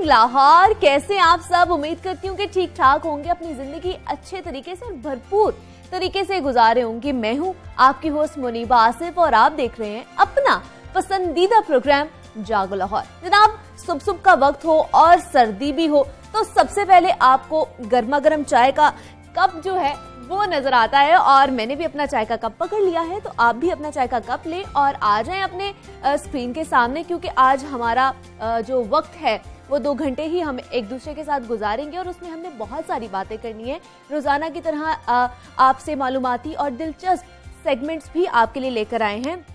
लाहौर, कैसे हैं आप सब? उम्मीद करती हूँ कि ठीक ठाक होंगे, अपनी जिंदगी अच्छे तरीके से और भरपूर तरीके से गुजारे होंगे। मैं हूँ आपकी होस्ट मुनीबा आसिफ और आप देख रहे हैं अपना पसंदीदा प्रोग्राम जागो लाहौर। जनाब, सुबह सुबह का वक्त हो और सर्दी भी हो तो सबसे पहले आपको गर्मा गर्म चाय का कप जो है वो नजर आता है, और मैंने भी अपना चाय का कप पकड़ लिया है, तो आप भी अपना चाय का कप लें और आ जाएं अपने स्क्रीन के सामने, क्योंकि आज हमारा जो वक्त है वो 2 घंटे ही हम एक दूसरे के साथ गुजारेंगे और उसमें हमने बहुत सारी बातें करनी है। रोजाना की तरह आपसे मालूमाती और दिलचस्प सेगमेंट्स भी आपके लिए लेकर आए हैं,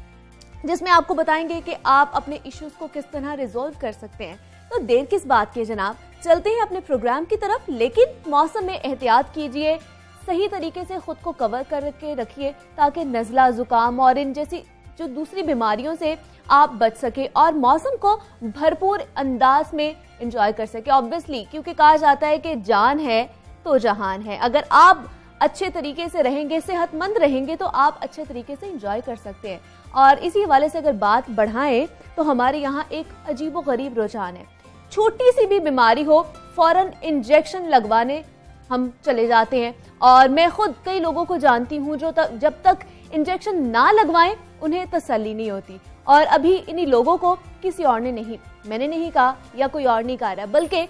जिसमें आपको बताएंगे कि आप अपने इश्यूज को किस तरह रिजोल्व कर सकते हैं। तो देर किस बात की जनाब, चलते हैं अपने प्रोग्राम की तरफ। लेकिन मौसम में एहतियात कीजिए, सही तरीके से खुद को कवर करके रखिए ताकि नज़ला, जुकाम और इन जैसी जो दूसरी बीमारियों से आप बच सके और मौसम को भरपूर अंदाज में एंजॉय कर सके। ऑब्वियसली, क्योंकि कहा जाता है कि जान है तो जहान है। अगर आप अच्छे तरीके से रहेंगे, सेहतमंद रहेंगे, तो आप अच्छे तरीके से एंजॉय कर सकते हैं। और इसी हवाले से अगर बात बढ़ाएं तो हमारे यहाँ एक अजीबो गरीब रुझान है। छोटी सी भी बीमारी हो, फौरन इंजेक्शन लगवाने हम चले जाते हैं, और मैं खुद कई लोगों को जानती हूँ जो जब तक इंजेक्शन ना लगवाएं उन्हें तसल्ली नहीं होती। और अभी इन्हीं लोगों को किसी और ने नहीं, मैंने नहीं कहा या कोई और नहीं कहा रहा, बल्कि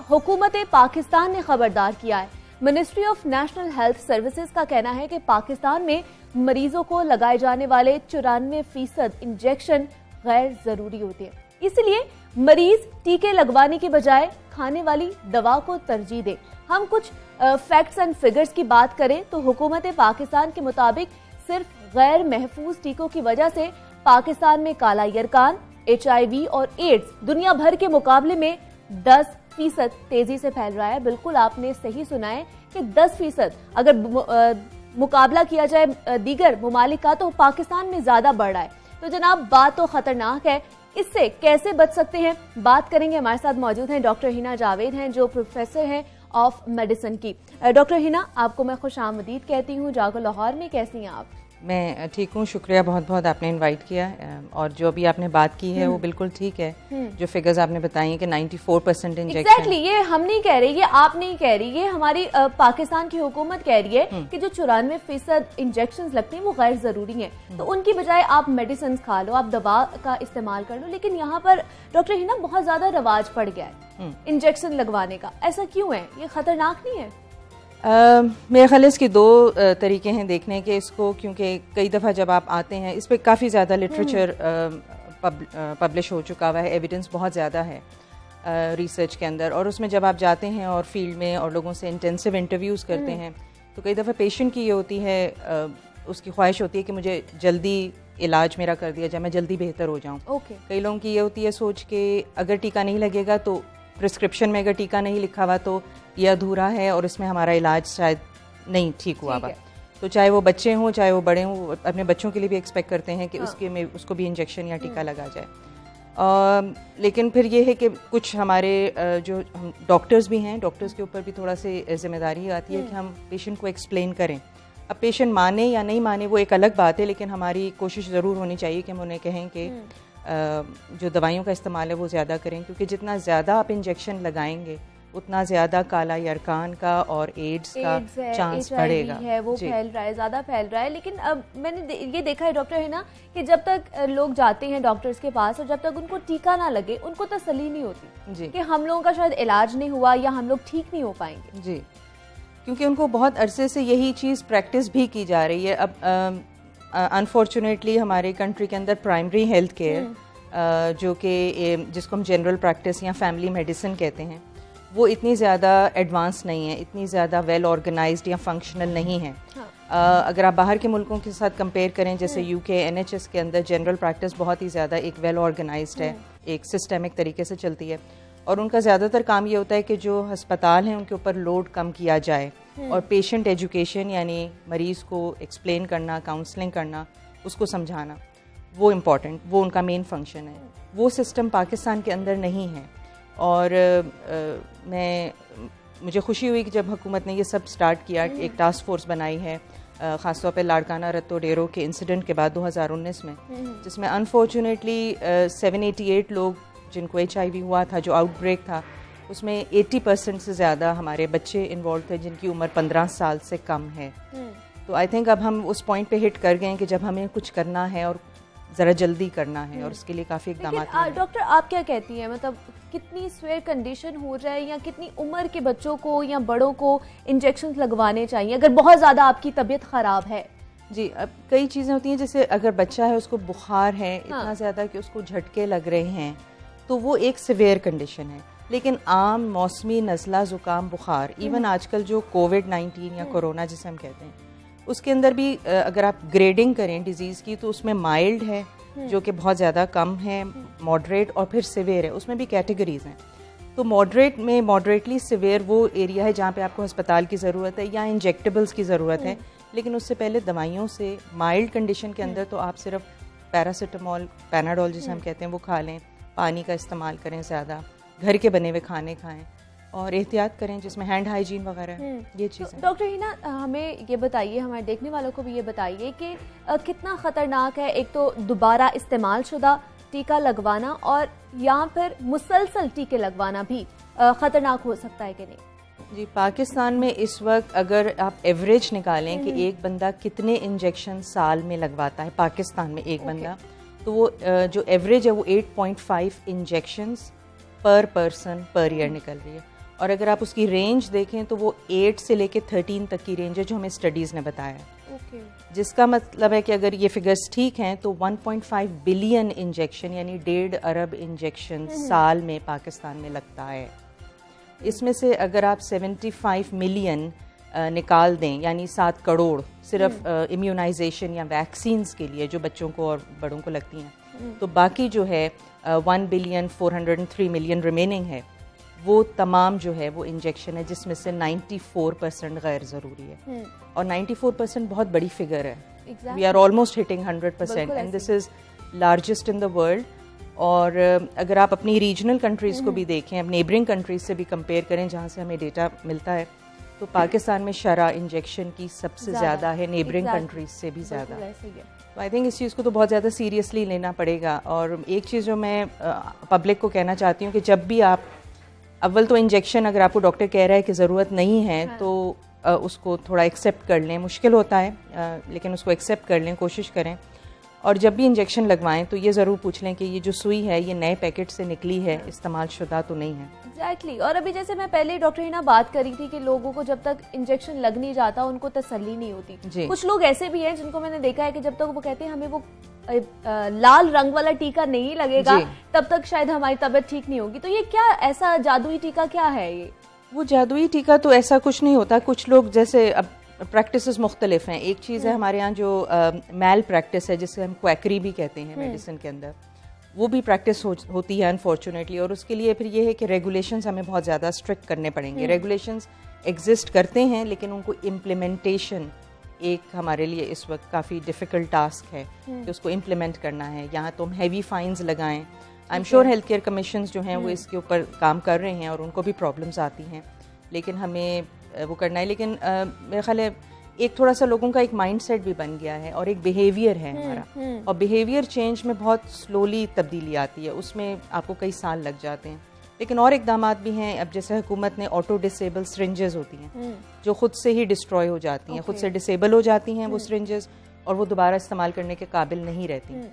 हुकूमत पाकिस्तान ने खबरदार किया है। Ministry of national health services का कहना है कि पाकिस्तान में मरीजों को लगाए जाने वाले 94% इंजेक्शन गैर जरूरी होते हैं। इसलिए मरीज टीके लगवाने की बजाय खाने वाली दवा को तरजीह दे। हम कुछ फैक्ट्स एंड फिगर्स की बात करें तो हुकूमत पाकिस्तान के मुताबिक सिर्फ गैर महफूज टीकों की वजह से पाकिस्तान में काला यरकान, HIV और एड्स दुनिया भर के मुकाबले में 10% तेजी से फैल रहा है। बिल्कुल आपने सही सुना है कि 10% अगर मुकाबला किया जाए दीगर मुमालिक का तो पाकिस्तान में ज्यादा बढ़ रहा है। तो जनाब, बात तो खतरनाक है। इससे कैसे बच सकते हैं, बात करेंगे। हमारे साथ मौजूद हैं डॉक्टर हिना जावेद हैं, जो प्रोफेसर हैं ऑफ मेडिसिन की। डॉक्टर हिना, आपको मैं खुश आमदीद कहती हूँ जागो लाहौर में। कैसी हैं आप? मैं ठीक हूँ, शुक्रिया, बहुत बहुत आपने इनवाइट किया। और जो भी आपने बात की है वो बिल्कुल ठीक है। जो फिगर्स आपने बताई हैं कि 94% इंजेक्शन। एग्जैक्टली, ये हम नहीं कह रही, ये आप नहीं कह रही, ये हमारी पाकिस्तान की हुकूमत कह रही है कि जो 94% इंजेक्शन लगते हैं वो गैर जरूरी हैं, तो उनकी बजाय आप मेडिसिन खा लो, आप दवा का इस्तेमाल कर लो। लेकिन यहाँ पर डॉक्टर हिना बहुत ज्यादा रवाज पड़ गया है इंजेक्शन लगवाने का, ऐसा क्यों है? ये खतरनाक नहीं है? मेरे ख्याल इसके 2 तरीके हैं देखने के इसको, क्योंकि कई दफ़ा जब आप आते हैं इस पर काफ़ी ज़्यादा लिटरेचर पब्लिश हो चुका हुआ है, एविडेंस बहुत ज़्यादा है रिसर्च के अंदर। और उसमें जब आप जाते हैं और फील्ड में और लोगों से इंटेंसिव इंटरव्यूज़ करते हैं तो कई दफ़ा पेशेंट की ये होती है, उसकी ख्वाहिश होती है कि मुझे जल्दी इलाज मेरा कर दिया जाए, मैं जल्दी बेहतर हो जाऊँ। कई लोगों की ये होती है सोच के अगर टीका नहीं लगेगा तो प्रिस्क्रिप्शन में अगर टीका नहीं लिखा हुआ तो यह अधूरा है और इसमें हमारा इलाज शायद नहीं ठीक हुआ हुआ। तो चाहे वो बच्चे हों चाहे वो बड़े हों, अपने बच्चों के लिए भी एक्सपेक्ट करते हैं कि उसको भी इंजेक्शन या टीका लगा जाए। लेकिन फिर ये है कि कुछ हमारे जो हम डॉक्टर्स भी हैं, डॉक्टर्स के ऊपर भी थोड़ा सी जिम्मेदारी आती है कि हम पेशेंट को एक्सप्लेन करें। अब पेशेंट माने या नहीं माने वो एक अलग बात है, लेकिन हमारी कोशिश ज़रूर होनी चाहिए कि हम उन्हें कहें कि जो दवाइयों का इस्तेमाल है वो ज़्यादा करें, क्योंकि जितना ज़्यादा आप इंजेक्शन लगाएंगे उतना ज़्यादा काला यरकान का और एड्स का चांस बढ़ेगा। है वो फैल रहा है, ज़्यादा फैल रहा है। लेकिन अब मैंने ये देखा है डॉक्टर है ना कि जब तक लोग जाते हैं डॉक्टर्स के पास और जब तक उनको टीका ना लगे उनको तसल्ली नहीं होती कि हम लोगों का शायद इलाज नहीं हुआ या हम लोग ठीक नहीं हो पाएंगे। जी, क्योंकि उनको बहुत अरसे से यही चीज़ प्रैक्टिस भी की जा रही है। अब अनफॉर्चुनेटली हमारे कंट्री के अंदर प्राइमरी हेल्थ केयर जो कि जिसको हम जनरल प्रैक्टिस या फैमिली मेडिसिन कहते हैं, वो इतनी ज़्यादा एडवांस नहीं है, इतनी ज़्यादा वेल ऑर्गेनाइज्ड या फंक्शनल नहीं है। अगर आप बाहर के मुल्कों के साथ कंपेयर करें, जैसे UK NHS के अंदर जनरल प्रैक्टिस बहुत ही ज़्यादा एक वेल ऑर्गेनाइज्ड है, एक सिस्टमिक तरीके से चलती है, और उनका ज़्यादातर काम ये होता है कि जो अस्पताल हैं उनके ऊपर लोड कम किया जाए और पेशेंट एजुकेशन यानी मरीज़ को एक्सप्लेन करना, काउंसलिंग करना, उसको समझाना, वो इम्पॉर्टेंट, वो उनका मेन फंक्शन है। वो सिस्टम पाकिस्तान के अंदर नहीं है। और मुझे खुशी हुई कि जब हुकूमत ने ये सब स्टार्ट किया, एक टास्क फोर्स बनाई है ख़ासतौर पे लाड़काना रत्तो डेरो के इंसिडेंट के बाद 2019 में, जिसमें अनफॉर्चुनेटली 788 लोग जिनको HIV हुआ था, जो आउटब्रेक था, उसमें 80% से ज़्यादा हमारे बच्चे इन्वॉल्व थे जिनकी उम्र 15 साल से कम है। तो आई थिंक अब हम उस पॉइंट पे हिट कर गए हैं कि जब हमें कुछ करना है और ज़रा जल्दी करना है, और उसके लिए काफ़ी इक़दाम हैं। डॉक्टर आप क्या कहती हैं, मतलब कितनी स्वेयर कंडीशन हो जाए या कितनी उम्र के बच्चों को या बड़ों को इंजेक्शन लगवाने चाहिए अगर बहुत ज़्यादा आपकी तबीयत ख़राब है? जी, अब कई चीज़ें होती हैं, जैसे अगर बच्चा है उसको बुखार है इतना ज़्यादा कि उसको झटके लग रहे हैं, तो वो एक सिवियर कंडीशन है। लेकिन आम मौसमी नज़ला ज़ुकाम बुखार, इवन आजकल जो कोविड-19 या कोरोना जिसे हम कहते हैं, उसके अंदर भी अगर आप ग्रेडिंग करें डिजीज़ की, तो उसमें माइल्ड है जो कि बहुत ज़्यादा कम है, मॉडरेट और फिर सिवियर है, उसमें भी कैटेगरीज़ हैं। तो मॉडरेट में मॉडरेटली सिवियर वो एरिया है जहाँ पे आपको अस्पताल की ज़रूरत है या इंजेक्टेबल्स की ज़रूरत है, लेकिन उससे पहले दवाइयों से माइल्ड कंडीशन के अंदर तो आप सिर्फ पैरासीटामोल, पैनाडोल जिसे हम कहते हैं वो खा लें, पानी का इस्तेमाल करें ज़्यादा, घर के बने हुए खाने खाएं और एहतियात करें जिसमें हैंड हाइजीन वगैरह ये चीज़ें। डॉक्टर हिना, हमें ये बताइए, हमारे देखने वालों को भी ये बताइए कि कितना ख़तरनाक है एक तो दोबारा इस्तेमाल शुदा टीका लगवाना, और यहाँ पर मुसलसल टीके लगवाना भी ख़तरनाक हो सकता है कि नहीं? जी, पाकिस्तान में इस वक्त अगर आप एवरेज निकालें कि एक बंदा कितने इंजेक्शन साल में लगवाता है पाकिस्तान में एक बंदा, तो वो जो एवरेज है वो 8.5 इंजेक्शंस पर पर्सन पर ईयर निकल रही है। और अगर आप उसकी रेंज देखें तो वो 8 से लेके 13 तक की रेंज है जो हमें स्टडीज़ ने बताया है। जिसका मतलब है कि अगर ये फिगर्स ठीक हैं तो 1.5 बिलियन इंजेक्शन यानी 1.5 अरब इंजेक्शन साल में पाकिस्तान में लगता है। इसमें से अगर आप 75 मिलियन निकाल दें यानी 7 करोड़ सिर्फ इम्यूनाइजेशन या वैक्सीन्स के लिए जो बच्चों को और बड़ों को लगती हैं, तो बाकी जो है 1,403 मिलियन रिमेनिंग है, वो तमाम जो है वो इंजेक्शन है जिसमें से 94% गैर ज़रूरी है। और 94% बहुत बड़ी फिगर है। We are almost hitting 100% and this is largest in the world. और अगर आप अपनी रीजनल कंट्रीज़ को भी देखें, अब नेबरिंग कंट्रीज से भी कंपेयर करें जहाँ से हमें डेटा मिलता है, तो पाकिस्तान में शरह इंजेक्शन की सबसे ज़्यादा है, नेबरिंग कंट्रीज से भी ज़्यादा। तो आई थिंक इस चीज़ को तो बहुत ज़्यादा सीरियसली लेना पड़ेगा। और एक चीज़ जो मैं पब्लिक को कहना चाहती हूँ कि जब भी आप अव्वल तो इंजेक्शन अगर आपको डॉक्टर कह रहा है कि ज़रूरत नहीं है तो उसको थोड़ा एक्सेप्ट कर लें, मुश्किल होता है लेकिन उसको एक्सेप्ट कर लें, कोशिश करें। और जब भी इंजेक्शन लगवाएं तो ये ज़रूर पूछ लें कि ये जो सुई है ये नए पैकेट से निकली है, इस्तेमाल शुदा तो नहीं है। एग्जैक्टली। और अभी जैसे मैं पहले डॉक्टर हिना बात करी थी कि लोगों को जब तक इंजेक्शन लग नहीं जाता उनको तसल्ली नहीं होती। कुछ लोग ऐसे भी हैं जिनको मैंने देखा है कि जब तक वो कहते हैं हमें वो लाल रंग वाला टीका नहीं लगेगा तब तक शायद हमारी तबीयत ठीक नहीं होगी। तो ये क्या ऐसा जादुई टीका क्या है? ये वो जादुई टीका तो ऐसा कुछ नहीं होता। कुछ लोग जैसे अब प्रैक्टिसेस मुख्तलिफ हैं। एक चीज़ है हमारे यहाँ जो मैल प्रैक्टिस है जिसे हम क्वैकरी भी कहते हैं मेडिसिन के अंदर, वो भी प्रैक्टिस होती है अनफॉर्चुनेटली। और उसके लिए फिर ये है कि रेगुलेशंस हमें बहुत ज़्यादा स्ट्रिक्ट करने पड़ेंगे। रेगुलेशंस एग्जिस्ट करते हैं लेकिन उनको इम्प्लीमेंटेशन एक हमारे लिए इस वक्त काफ़ी डिफ़िकल्ट टास्क है कि उसको इम्प्लीमेंट करना है। यहाँ तो हम हैवी फाइन्स लगाएं। I am sure health care commissions जो हैं वो इसके ऊपर काम कर रहे हैं और उनको भी प्रॉब्लम्स आती हैं, लेकिन हमें वो करना है। लेकिन मेरा ख्याल है एक थोड़ा सा लोगों का एक माइंडसेट भी बन गया है और एक बिहेवियर है हमारा, और बिहेवियर चेंज में बहुत स्लोली तब्दीली आती है, उसमें आपको कई साल लग जाते हैं। लेकिन और इकदामात भी हैं। अब जैसे हुकूमत ने ऑटो डिसेबल सिरिंजेस होती हैं जो खुद से ही डिस्ट्रॉय हो जाती हैं, खुद से डिसेबल हो जाती हैं वो सिरिंजेस, और वो दोबारा इस्तेमाल करने के काबिल नहीं रहती,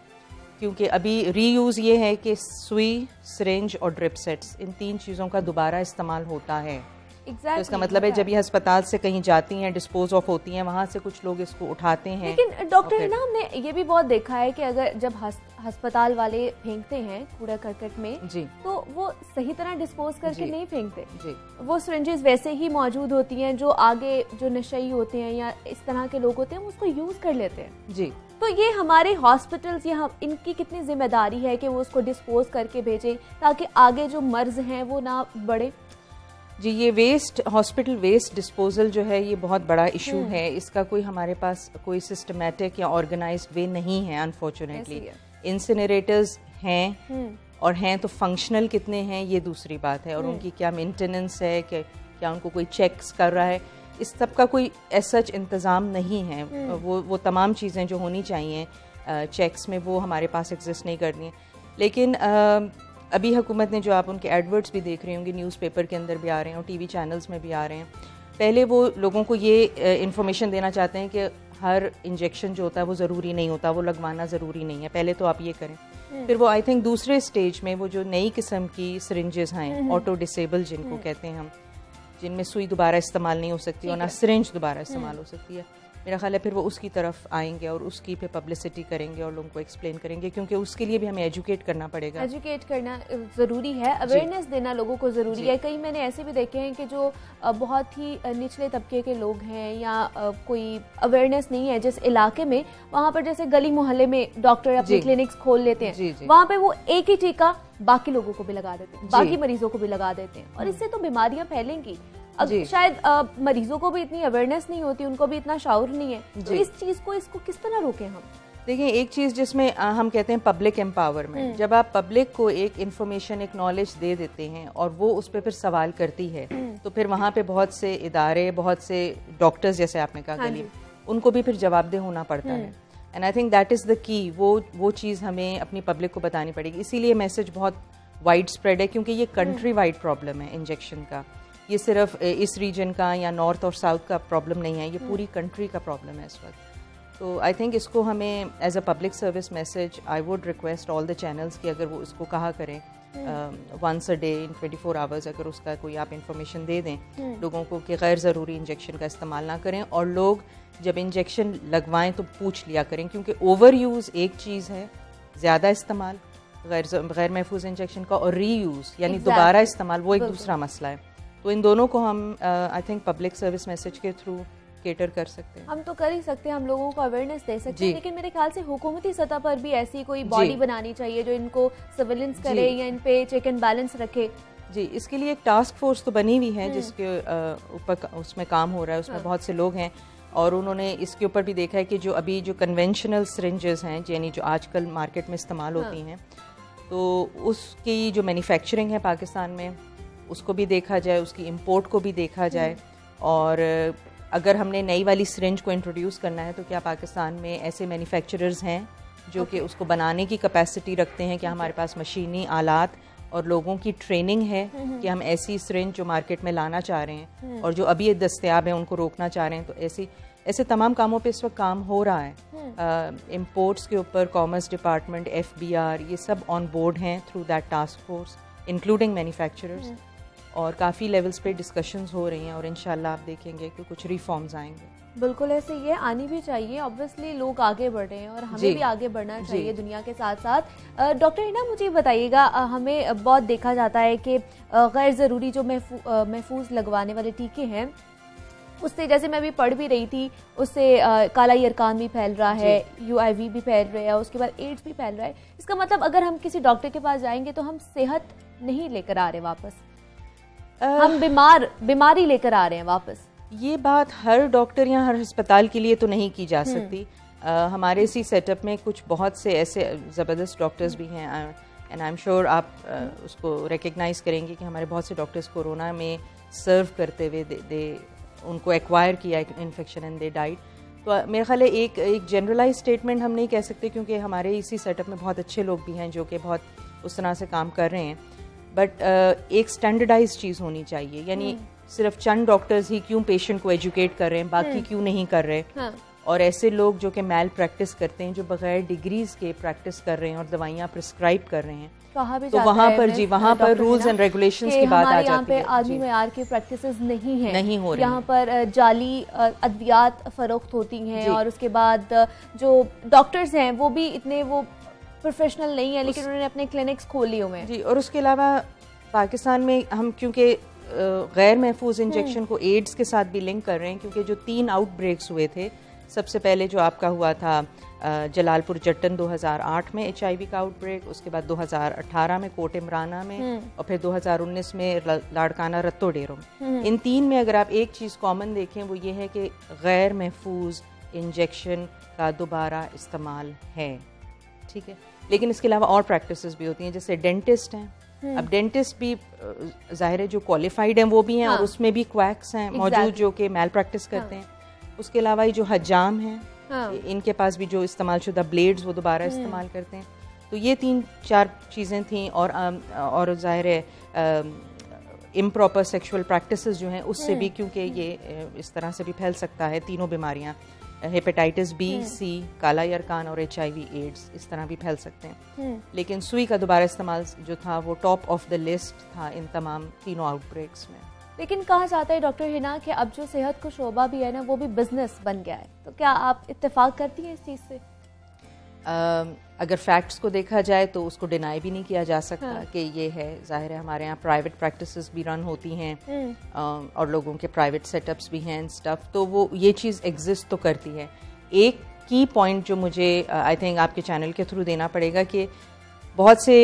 क्योंकि अभी रीयूज़ ये है कि सुई, सिरिंज और ड्रिप सेट्स, इन 3 चीज़ों का दोबारा इस्तेमाल होता है। तो इसका मतलब है जब ये अस्पताल से कहीं जाती हैं, डिस्पोज ऑफ होती हैं, वहाँ से कुछ लोग इसको उठाते हैं। लेकिन डॉक्टर ना हमने ये भी बहुत देखा है कि अगर जब अस्पताल वाले फेंकते हैं कूड़ा करकट में जी, तो वो सही तरह डिस्पोज करके नहीं फेंकते जी। वो सिरिंजेस वैसे ही मौजूद होती हैं, जो आगे जो नशई होते हैं या इस तरह के लोग होते हैं उसको यूज कर लेते हैं जी। तो ये हमारे हॉस्पिटल्स या इनकी कितनी जिम्मेदारी है कि वो उसको डिस्पोज करके भेजें ताकि आगे जो मर्ज हैं वो ना बढ़े? जी, ये वेस्ट, हॉस्पिटल वेस्ट डिस्पोजल जो है ये बहुत बड़ा इशू है। इसका कोई हमारे पास कोई सिस्टमैटिक या ऑर्गेनाइज्ड वे नहीं है अनफॉर्चुनेटली। इंसिनरेटर्स हैं और हैं तो फंक्शनल कितने हैं ये दूसरी बात है, और उनकी क्या मेंटेनेंस है, क्या उनको कोई चेक्स कर रहा है, इस सब का कोई सच इंतज़ाम नहीं है। वो तमाम चीज़ें जो होनी चाहिए चेक्स में वो हमारे पास एग्जिस्ट नहीं करनी है। लेकिन अभी हुकूमत ने जो आप उनके एडवर्ट्स भी देख रहे होंगे, न्यूज़पेपर के अंदर भी आ रहे हैं और टीवी चैनल्स में भी आ रहे हैं, पहले वो लोगों को ये इन्फॉर्मेशन देना चाहते हैं कि हर इंजेक्शन जो होता है वो ज़रूरी नहीं होता, वो लगवाना ज़रूरी नहीं है, पहले तो आप ये करें। फिर वो आई थिंक दूसरे स्टेज में वो जो नई किस्म की सिरिंजेस हैं, ऑटो डिसेबल जिनको कहते हैं हम, जिनमें सुई दोबारा इस्तेमाल नहीं हो सकती और ना सिरिंज दोबारा इस्तेमाल हो सकती है, मेरा ख्याल है फिर वो उसकी तरफ आएंगे और उसकी पे पब्लिसिटी करेंगे और लोगों को एक्सप्लेन करेंगे, क्योंकि उसके लिए भी हमें एजुकेट करना पड़ेगा। एजुकेट करना ज़रूरी है, अवेयरनेस देना लोगों को ज़रूरी है। कई मैंने ऐसे भी देखे हैं कि जो बहुत ही निचले तबके के लोग हैं या कोई अवेयरनेस नहीं है जिस इलाके में, वहाँ पर जैसे गली मोहल्ले में डॉक्टर अपने क्लिनिक्स खोल लेते हैं, वहाँ पे वो एक ही टीका बाकी लोगों को भी लगा देते हैं, बाकी मरीजों को भी लगा देते हैं, और इससे तो बीमारियां फैलेंगी। शायद मरीजों को भी इतनी अवेयरनेस नहीं होती, उनको भी इतना शाउर नहीं है, तो इस चीज को इसको किस तरह रोकें हम? देखिए, एक चीज़ जिसमें हम कहते हैं पब्लिक एम्पावरमेंट, जब आप पब्लिक को एक इन्फॉर्मेशन, एक नॉलेज दे देते हैं और वो उस पर फिर सवाल करती है, तो फिर वहाँ पे बहुत से इदारे, बहुत से डॉक्टर्स जैसे आपने कहा गली, उनको भी फिर जवाबदेह होना पड़ता है। And I think that is the key, वो चीज़ हमें अपनी पब्लिक को बतानी पड़ेगी। इसीलिए मैसेज बहुत वाइड स्प्रेड है, क्योंकि ये कंट्री वाइड प्रॉब्लम है इंजेक्शन का, ये सिर्फ इस रीजन का या नॉर्थ और साउथ का प्रॉब्लम नहीं है, ये पूरी कंट्री का प्रॉब्लम है इस वक्त। तो आई थिंक इसको हमें as a public service message, I would request all the channels कि अगर वो इसको कहा करें once a day in 24 hours, अगर उसका कोई आप इंफॉर्मेशन दे दें लोगों को कि गैर ज़रूरी इंजेक्शन का इस्तेमाल ना करें, और लोग जब इंजेक्शन लगवाएं तो पूछ लिया करें, क्योंकि ओवर यूज़ एक चीज़ है, ज़्यादा इस्तेमाल गैर महफूज इंजेक्शन का, और री यूज़ यानी दोबारा इस्तेमाल वो एक दूसरा मसला है। तो इन दोनों को हम I think public service message के थ्रू केटर कर सकते हैं। हम तो कर ही सकते हैं, हम लोगों को अवेयरनेस दे सकते हैं, लेकिन मेरे ख्याल से हुकूमती सतह पर भी ऐसी कोई बॉडी बनानी चाहिए जो इनको सर्विलेंस करे या इन पे चेक एंड बैलेंस रखे। जी, इसके लिए एक टास्क फोर्स तो बनी हुई है जिसके ऊपर उसमें काम हो रहा है, उसमें बहुत से लोग हैं, और उन्होंने इसके ऊपर भी देखा है कि जो अभी जो कन्वेंशनल सिरिंजेस हैं, यानी जो आजकल मार्केट में इस्तेमाल होती हैं, तो उसकी जो मैन्युफैक्चरिंग है पाकिस्तान में, उसको भी देखा जाए, उसकी इंपोर्ट को भी देखा जाए, और अगर हमने नई वाली सिरिंज को इंट्रोड्यूस करना है तो क्या पाकिस्तान में ऐसे मैन्युफैक्चरर्स हैं जो कि उसको बनाने की कैपेसिटी रखते हैं, क्या हमारे पास मशीनी आलात और लोगों की ट्रेनिंग है कि हम ऐसी सिरिंज जो मार्केट में लाना चाह रहे हैं और जो अभी दस्तयाब है उनको रोकना चाह रहे हैं, तो ऐसे तमाम कामों पे इस वक्त काम हो रहा है। इंपोर्ट्स के ऊपर कॉमर्स डिपार्टमेंट, FBR, ये सब ऑन बोर्ड हैं through that task force, including manufacturers, और काफ़ी लेवल्स पे डिस्कशंस हो रही हैं, और इंशाल्लाह आप देखेंगे कि कुछ रिफॉर्म्स आएंगे। बिल्कुल ऐसे ये आनी भी चाहिए, ऑब्वियसली लोग आगे बढ़ रहे हैं और हमें भी आगे बढ़ना चाहिए दुनिया के साथ साथ। डॉक्टर हिना, मुझे बताइएगा, हमें बहुत देखा जाता है कि गैर ज़रूरी जो महफूज लगवाने वाले टीके हैं, उससे, जैसे मैं भी पढ़ भी रही थी, उससे काला यरकान भी फैल रहा है, UIV भी फैल रहा है, उसके बाद एड्स भी फैल रहा है। इसका मतलब अगर हम किसी डॉक्टर के पास जाएंगे तो हम सेहत नहीं लेकर आ रहे वापस, हम बीमारी लेकर आ रहे हैं वापस। ये बात हर डॉक्टर या हर अस्पताल के लिए तो नहीं की जा सकती। हमारे इसी सेटअप में कुछ बहुत से ऐसे ज़बरदस्त डॉक्टर्स भी हैं, एंड आई एम श्योर आप उसको रिकग्नाइज करेंगे कि हमारे बहुत से डॉक्टर्स कोरोना में सर्व करते हुए उनको एक्वायर किया इन्फेक्शन एंड दे डाइड। तो मेरे ख्याल है एक जनरलाइज स्टेटमेंट हम नहीं कह सकते, क्योंकि हमारे इसी सेटअप में बहुत अच्छे लोग भी हैं जो कि बहुत उस तरह से काम कर रहे हैं, बट एक स्टैंडर्डाइज चीज़ होनी चाहिए, यानी सिर्फ चंद डॉक्टर्स ही क्यों पेशेंट को एजुकेट कर रहे हैं, बाकी क्यों नहीं कर रहे। और ऐसे लोग जो कि मैल प्रैक्टिस करते हैं, जो बगैर डिग्रीज के प्रैक्टिस कर रहे हैं और दवाइयाँ प्रिस्क्राइब कर रहे हैं, तो वहाँ पर वहाँ पर रूल्स एंड रेगुलेशंस की बात आ जाती है। आदमी मयार की प्रैक्टिसेस नहीं है, नहीं हो रही, यहाँ पर जाली अद्वियात फरोख्त होती हैं, और उसके बाद जो डॉक्टर्स हैं वो भी इतने वो प्रोफेशनल नहीं है, लेकिन उन्होंने अपने क्लिनिक्स खोली हुए हैं। जी, और उसके अलावा पाकिस्तान में हम क्योंकि गैर महफूज इंजेक्शन को एड्स के साथ भी लिंक कर रहे हैं, क्योंकि जो 3 आउटब्रेक्स हुए थे, सबसे पहले जो आपका हुआ था जलालपुर जट्टन 2008 में HIV का आउटब्रेक, उसके बाद 2018 में कोट इमराना में, और फिर 2019 में लाड़काना रत्तो डेरो में। इन 3 में अगर आप एक चीज़ कॉमन देखें, वो ये है कि गैर महफूज इंजेक्शन का दोबारा इस्तेमाल है, ठीक है। लेकिन इसके अलावा और प्रैक्टिसेस भी होती हैं, जैसे डेंटिस्ट हैं। अब डेंटिस्ट भी जाहिर है जो क्वालिफाइड हैं वो भी हैं, और उसमें भी क्वैक्स हैं मौजूद जो कि मैल प्रैक्टिस करते हैं। उसके अलावा ये जो हजाम हैं, इनके पास भी जो इस्तेमाल शुदा ब्लेड्स वो दोबारा इस्तेमाल करते हैं। तो ये 3-4 चीज़ें थी। और ज़ाहिर है इम्प्रॉपर सेक्सुअल प्रैक्टिसेस जो हैं उससे भी, क्योंकि ये इस तरह से भी फैल सकता है, तीनों बीमारियां, हेपेटाइटिस बी, सी, काला यरकान और HIV एड्स इस तरह भी फैल सकते हैं। लेकिन सुई का दोबारा इस्तेमाल जो था वो टॉप ऑफ द लिस्ट था इन तमाम तीनों आउटब्रेक्स में। लेकिन कहा जाता है डॉक्टर हिना कि अब जो सेहत को शोबा भी है ना वो भी बिजनेस बन गया है, तो क्या आप इत्तेफाक करती हैं इस चीज़ से? अगर फैक्ट्स को देखा जाए तो उसको डिनाई भी नहीं किया जा सकता कि ये है। ज़ाहिर है हमारे यहाँ प्राइवेट प्रैक्टिसेस भी रन होती हैं और लोगों के प्राइवेट सेटअप्स भी हैं स्टफ, तो वो ये चीज़ एग्जिस्ट तो करती है। एक की पॉइंट जो मुझे आई थिंक आपके चैनल के थ्रू देना पड़ेगा कि बहुत से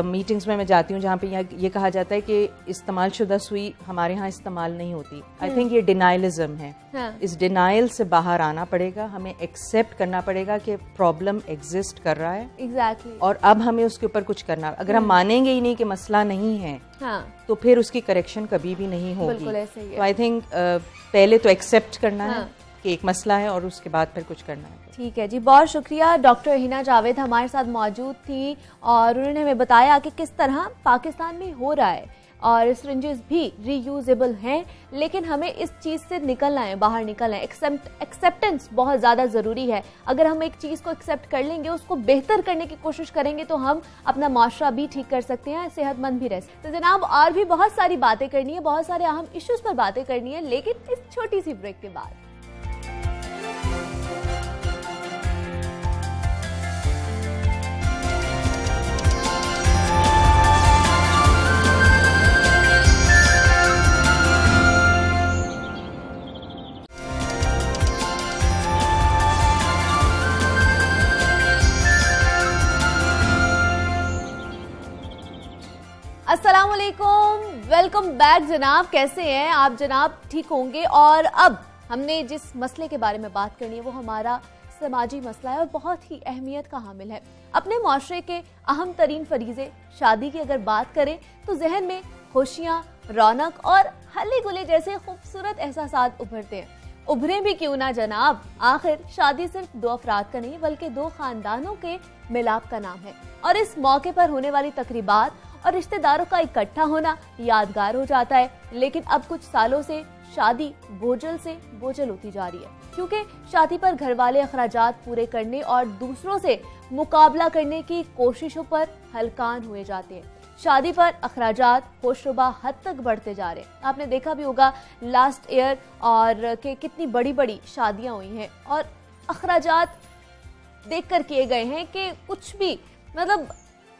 मीटिंग्स में मैं जाती हूँ जहाँ पे ये कहा जाता है कि इस्तेमाल शुदा सुई हमारे यहाँ इस्तेमाल नहीं होती। आई थिंक ये डिनाइलिज्म है। इस डिनाइल से बाहर आना पड़ेगा, हमें एक्सेप्ट करना पड़ेगा कि प्रॉब्लम एग्जिस्ट कर रहा है। Exactly. और अब हमें उसके ऊपर कुछ करना। अगर हम मानेंगे ही नहीं कि मसला नहीं है तो फिर उसकी करेक्शन कभी भी नहीं होगी। तो आई थिंक पहले तो एक्सेप्ट करना है कि एक मसला है और उसके बाद फिर कुछ करना है। ठीक है जी, बहुत शुक्रिया। डॉक्टर हिना जावेद हमारे साथ मौजूद थी और उन्होंने हमें बताया कि किस तरह पाकिस्तान में हो रहा है और सिरिंजेस भी रीयूजेबल हैं, लेकिन हमें इस चीज़ से निकलना है, बाहर निकलना है। एक्सेप्टेंस बहुत ज़्यादा ज़रूरी है। अगर हम एक चीज़ को एक्सेप्ट कर लेंगे, उसको बेहतर करने की कोशिश करेंगे तो हम अपना माशरा भी ठीक कर सकते हैं, सेहतमंद भी रह सकते हैं। तो जनाब और भी बहुत सारी बातें करनी है, बहुत सारे अहम इश्यूज़ पर बातें करनी है, लेकिन इस छोटी सी ब्रेक के बाद। अस्सलामुअलैकुम, वेलकम बैक जनाब। कैसे हैं आप जनाब? ठीक होंगे। और अब हमने जिस मसले के बारे में बात करनी है वो हमारा समाजी मसला है और बहुत ही अहमियत का हामिल है। अपने माशरे के अहम तरीन फरीजे शादी की अगर बात करें तो जहन में खुशियाँ, रौनक और हल्ले गुले जैसे खूबसूरत एहसासात उभरते हैं। उभरे भी क्यों ना जनाब, आखिर शादी सिर्फ दो अफराद का नहीं बल्कि दो खानदानों के मिलाप का नाम है और इस मौके पर होने वाली तकरीबात और रिश्तेदारों का इकट्ठा होना यादगार हो जाता है। लेकिन अब कुछ सालों से शादी बोझल से बोझल होती जा रही है, क्योंकि शादी पर घर वाले अखराजात पूरे करने और दूसरों से मुकाबला करने की कोशिशों पर हलकान हुए जाते हैं। शादी पर अखराजात होशरुबा हद तक बढ़ते जा रहे हैं। आपने देखा भी होगा लास्ट ईयर और के कितनी बड़ी बड़ी शादियां हुई हैं और अखराजात देखकर किए गए हैं कि कुछ भी मतलब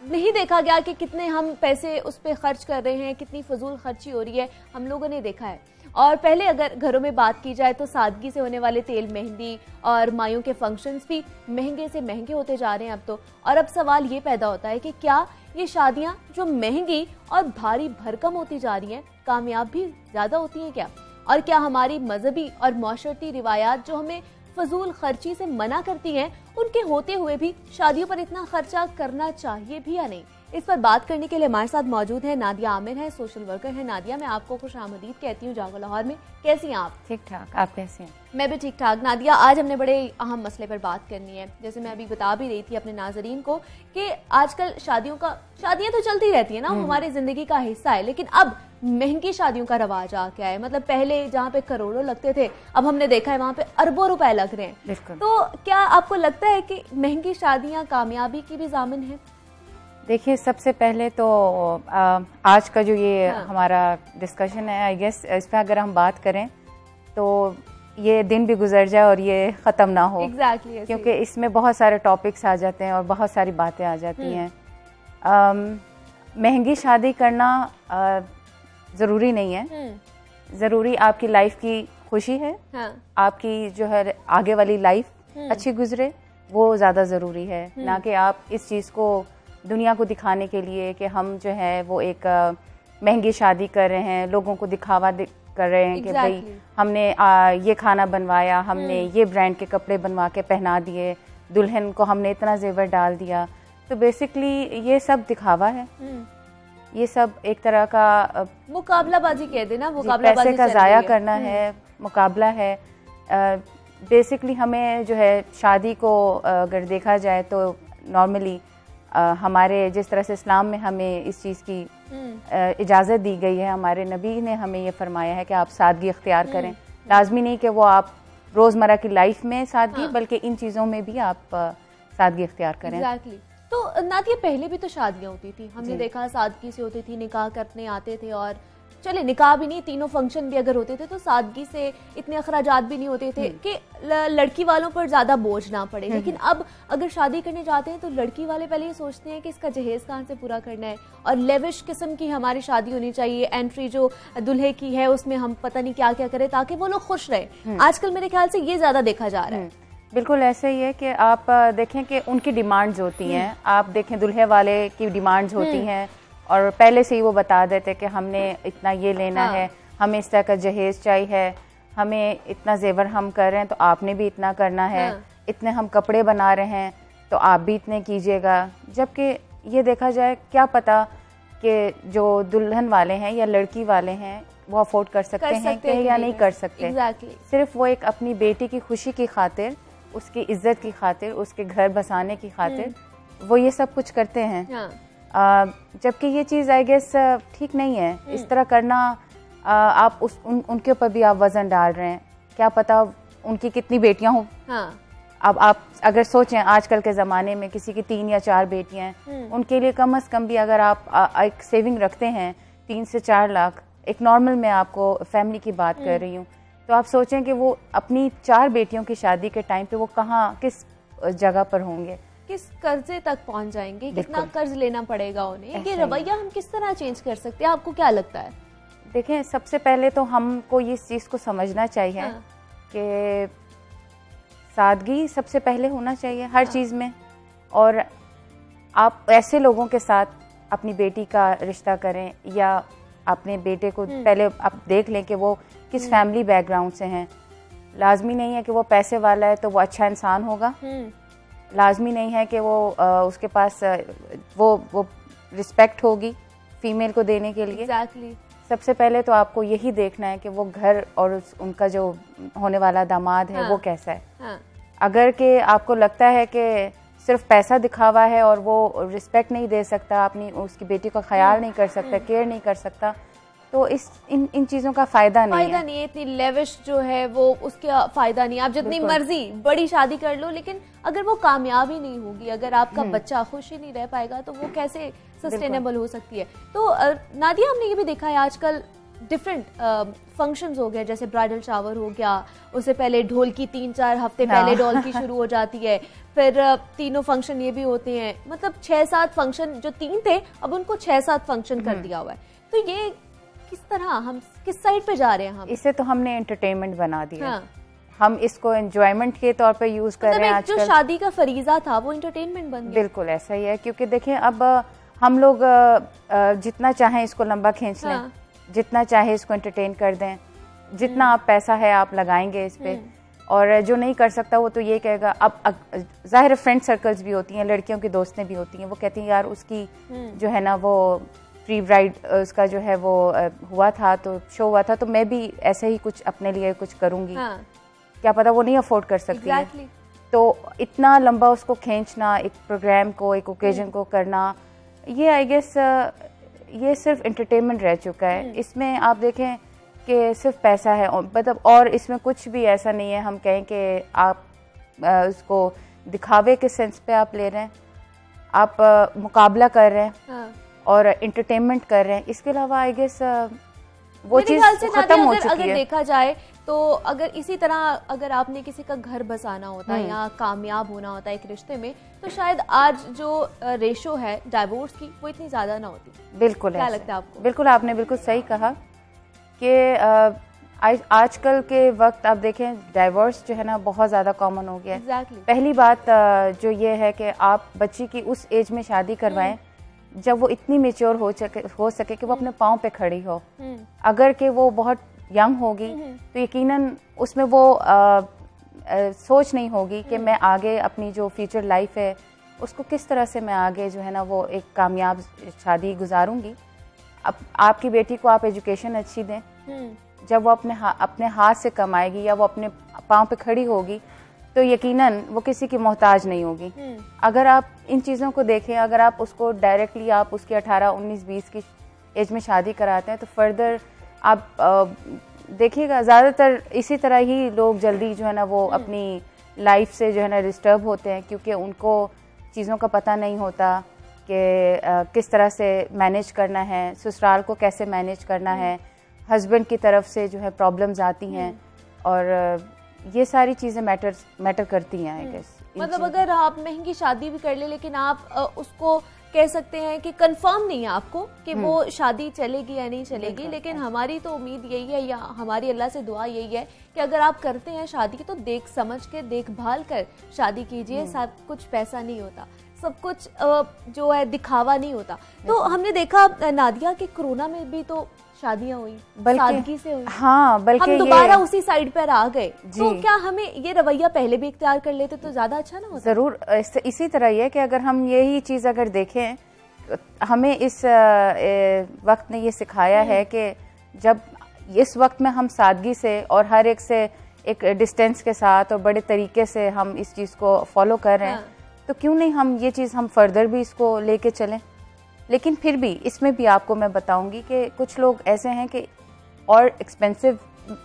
नहीं देखा गया कि कितने हम पैसे उस पर खर्च कर रहे हैं, कितनी फजूल खर्ची हो रही है, हम लोगों ने देखा है। और पहले अगर घरों में बात की जाए तो सादगी से होने वाले तेल मेहंदी और मायों के फंक्शंस भी महंगे से महंगे होते जा रहे हैं अब तो। और अब सवाल ये पैदा होता है कि क्या ये शादियां जो महंगी और भारी भरकम होती जा रही हैं कामयाब भी ज्यादा होती हैं क्या? और क्या हमारी मजहबी और माशरती रिवायात जो हमें फजूल खर्ची से मना करती हैं, उनके होते हुए भी शादियों पर इतना खर्चा करना चाहिए भी या नहीं? इस पर बात करने के लिए हमारे साथ मौजूद है नादिया आमिर है, सोशल वर्कर है। नादिया, मैं आपको खुश आमदीद कहती हूँ जागो लाहौर में। कैसी हैं आप? ठीक ठाक, आप कैसे हैं? मैं भी ठीक ठाक। नादिया, आज हमने बड़े अहम मसले पर बात करनी है। जैसे मैं अभी बता भी रही थी अपने नाजरीन को कि आजकल शादियां तो चलती रहती है ना, हमारी जिंदगी का हिस्सा है, लेकिन अब महंगी शादियों का रवाज आ गया है। मतलब पहले जहाँ पे करोड़ों लगते थे, अब हमने देखा है वहाँ पे अरबों रुपए लग रहे हैं। तो क्या आपको लगता है कि महंगी शादियाँ कामयाबी की भी जामिन है? देखिए, सबसे पहले तो आज का जो ये हमारा डिस्कशन है, आई गेस इस पर अगर हम बात करें तो ये दिन भी गुजर जाए और ये ख़त्म ना हो। Exactly, क्योंकि इसमें बहुत सारे टॉपिक्स आ जाते हैं और बहुत सारी बातें आ जाती हैं। महंगी शादी करना ज़रूरी नहीं है। ज़रूरी आपकी लाइफ की खुशी है, आपकी जो है आगे वाली लाइफ अच्छी गुजरे, वो ज़्यादा ज़रूरी है। ना कि आप इस चीज़ को दुनिया को दिखाने के लिए कि हम जो है वो एक महंगी शादी कर रहे हैं, लोगों को दिखावा कर रहे हैं कि भाई हमने ये खाना बनवाया, हमने ये ब्रांड के कपड़े बनवा के पहना दिए, दुल्हन को हमने इतना जेवर डाल दिया। तो बेसिकली ये सब दिखावा है, ये सब एक तरह का मुकाबलाबाजी कह देना, मुकाबलाबाजी पैसे का ज़ाया करना है, मुकाबला है। बेसिकली हमें जो है शादी को अगर देखा जाए तो नॉर्मली हमारे जिस तरह से इस्लाम में हमें इस चीज़ की इजाज़त दी गई है, हमारे नबी ने हमें ये फरमाया है कि आप सादगी इख्तियार करें। लाजमी नहीं कि वो आप रोज़मर्रा की लाइफ में सादगी, बल्कि इन चीज़ों में भी आप सादगी इख्तियार करें। Exactly. तो नादिया, पहले भी तो शादियाँ होती थी, हमने देखा सादगी से होती थी, निकाह करने आते थे, और चले निकाह भी नहीं, तीनों फंक्शन भी अगर होते थे तो सादगी से इतने अखराजात भी नहीं होते थे कि लड़की वालों पर ज्यादा बोझ ना पड़े। लेकिन अब अगर शादी करने जाते हैं तो लड़की वाले पहले ये सोचते हैं कि इसका जहेज कहाँ से पूरा करना है, और लेविश किस्म की हमारी शादी होनी चाहिए, एंट्री जो दुल्हे की है उसमें हम पता नहीं क्या क्या करें ताकि वो लोग खुश रहे। आजकल मेरे ख्याल से ये ज्यादा देखा जा रहा है। बिल्कुल ऐसा ही है कि आप देखें कि उनकी डिमांड्स होती हैं, आप देखें दुल्हे वाले की डिमांड्स होती हैं, और पहले से ही वो बता देते कि हमने इतना ये लेना है, हमें इस तरह का जहेज चाहिए, हमें इतना जेवर हम कर रहे हैं तो आपने भी इतना करना है, इतने हम कपड़े बना रहे हैं तो आप भी इतने कीजिएगा। जबकि ये देखा जाए, क्या पता कि जो दुल्हन वाले हैं या लड़की वाले हैं वो अफोर्ड कर सकते हैं या नहीं कर सकते। सिर्फ वो एक अपनी बेटी की खुशी की खातिर, उसकी इज्जत की खातिर, उसके घर बसाने की खातिर वो ये सब कुछ करते हैं। जबकि ये चीज़ आई गेस ठीक नहीं है। इस तरह करना, आप उनके ऊपर भी आप वजन डाल रहे हैं। क्या पता उनकी कितनी बेटियां हों। अब आप अगर सोचें, आजकल के ज़माने में किसी की 3 या 4 बेटियां हैं, उनके लिए कम से कम भी अगर आप एक सेविंग रखते हैं 3 से 4 लाख, एक नॉर्मल मैं आपको फैमिली की बात कर रही हूँ, तो आप सोचें कि वो अपनी 4 बेटियों की शादी के टाइम पे वो कहाँ, किस जगह पर होंगे, किस कर्जे तक पहुंच जाएंगे, कितना कर्ज लेना पड़ेगा उन्हें। ये रवैया हम किस तरह चेंज कर सकते हैं, आपको क्या लगता है? देखें, सबसे पहले तो हमको इस चीज़ को समझना चाहिए कि सादगी सबसे पहले होना चाहिए हर चीज़ में। और आप ऐसे लोगों के साथ अपनी बेटी का रिश्ता करें, या अपने बेटे को पहले आप देख लें कि वो किस फैमिली बैकग्राउंड से हैं। लाजमी नहीं है कि वो पैसे वाला है तो वो अच्छा इंसान होगा, लाजमी नहीं है कि वो उसके पास वो रिस्पेक्ट होगी फीमेल को देने के लिए। सबसे पहले तो आपको यही देखना है कि वो घर और उनका जो होने वाला दामाद है वो कैसा है। अगर कि आपको लगता है कि सिर्फ पैसा दिखावा है और वो रिस्पेक्ट नहीं दे सकता, अपनी उसकी बेटी का ख्याल नहीं कर सकता, केयर नहीं कर सकता, तो इन चीज़ों का फ़ायदा नहीं है। इतनी लेविश जो है वो उसका फ़ायदा नहीं। आप जितनी मर्जी बड़ी शादी कर लो, लेकिन अगर वो कामयाब ही नहीं होगी, अगर आपका बच्चा खुश ही नहीं रह पाएगा, तो वो कैसे सस्टेनेबल हो सकती है। तो नादिया, हमने ये भी देखा है आजकल डिफरेंट फंक्शंस हो गए, जैसे ब्राइडल शावर हो गया, उससे पहले ढोल की 3-4 हफ्ते पहले ढोल की शुरू हो जाती है, फिर तीनों फंक्शन ये भी होते हैं, मतलब 6-7 फंक्शन, जो 3 थे अब उनको 6-7 फंक्शन कर दिया हुआ है। तो ये किस तरह, हम किस साइड पे जा रहे हैं? हम इसे तो हमने एंटरटेनमेंट बना दिया। हम इसको एंजॉयमेंट के तौर पे यूज कर रहे हैं आजकल। जो शादी का फरीजा था वो एंटरटेनमेंट बन गया। बिल्कुल ऐसा ही है, क्योंकि देखें अब हम लोग जितना चाहें इसको लंबा खींच लें, जितना चाहे इसको एंटरटेन कर दें, जितना आप पैसा है आप लगाएंगे इस पे, और जो नहीं कर सकता वो तो ये कहेगा। अब जाहिर फ्रेंड सर्कल्स भी होती हैं, लड़कियों की दोस्तें भी होती हैं, वो कहती हैं यार उसकी जो है ना वो प्री ब्राइड उसका जो है वो हुआ था, तो शो हुआ था, तो मैं भी ऐसे ही कुछ अपने लिए कुछ करूँगी। क्या पता वो नहीं अफोर्ड कर सकती है, तो इतना लंबा उसको खींचना, एक प्रोग्राम को, एक ओकेजन को करना, ये आई गेस ये सिर्फ एंटरटेनमेंट रह चुका है। इसमें आप देखें कि सिर्फ पैसा है, मतलब और इसमें कुछ भी ऐसा नहीं है हम कहें कि आप उसको दिखावे के सेंस पे आप ले रहे हैं, आप मुकाबला कर रहे हैं और एंटरटेनमेंट कर रहे हैं। इसके अलावा आई गेस वो चीज़ खत्म हो चुकी है। अगर देखा जाए तो अगर इसी तरह अगर आपने किसी का घर बसाना होता है या कामयाब होना होता है एक रिश्ते में, तो शायद आज जो रेशो है डाइवोर्स की वो इतनी ज्यादा ना होती। बिल्कुल, क्या लगता है आपको? बिल्कुल, आपने बिल्कुल सही कहा कि आजकल के वक्त आप देखें डाइवोर्स जो है ना बहुत ज़्यादा कॉमन हो गया है। पहली बात जो ये है कि आप बच्ची की उस एज में शादी करवाएं जब वो इतनी मेच्योर हो सके कि वो अपने पाँव पे खड़ी हो। अगर कि वो बहुत यंग होगी तो यकीनन उसमें वो सोच नहीं होगी कि मैं आगे अपनी जो फ्यूचर लाइफ है उसको किस तरह से मैं आगे जो है ना वो एक कामयाब शादी गुजारूंगी। अब आपकी बेटी को आप एजुकेशन अच्छी दें, जब वो अपने हाथ से कमाएगी या वो अपने पाँव पे खड़ी होगी तो यकीनन वो किसी की मोहताज नहीं होगी। अगर आप इन चीज़ों को देखें, अगर आप उसको डायरेक्टली आप उसकी 18, 19, 20 की एज में शादी कराते हैं तो फर्दर आप देखिएगा ज़्यादातर इसी तरह ही लोग जल्दी जो है ना वो अपनी लाइफ से जो है ना डिस्टर्ब होते हैं, क्योंकि उनको चीज़ों का पता नहीं होता कि किस तरह से मैनेज करना है, ससुराल को कैसे मैनेज करना है, हस्बैंड की तरफ से जो है प्रॉब्लम्स आती हैं, और ये सारी चीज़ें मैटर करती हैं आई गेस। मतलब अगर आप महंगी शादी भी कर ले लेकिन आप उसको कह सकते हैं कि कंफर्म नहीं है आपको कि वो शादी चलेगी या नहीं चलेगी, लेकिन हमारी तो उम्मीद यही है या हमारी अल्लाह से दुआ यही है कि अगर आप करते हैं शादी तो देख समझ के देखभाल कर शादी कीजिए। सब कुछ पैसा नहीं होता, सब कुछ जो है दिखावा नहीं होता। तो हमने देखा नादिया कि कोरोना में भी तो शादियां हुई, सादगी से हुई। हाँ, बल्कि हम दोबारा उसी साइड पर आ गए, तो क्या हमें ये रवैया पहले भी इख्तियार कर लेते तो ज्यादा अच्छा ना होता? जरूर इसी तरह ये कि अगर हम यही चीज अगर देखें, हमें इस वक्त ने ये सिखाया है कि जब इस वक्त में हम सादगी से और हर एक से एक डिस्टेंस के साथ और बड़े तरीके से हम इस चीज को फॉलो कर रहे हैं, तो क्यों नहीं हम ये चीज हम फर्दर भी इसको लेके चलें। लेकिन फिर भी इसमें भी आपको मैं बताऊंगी कि कुछ लोग ऐसे हैं कि और एक्सपेंसिव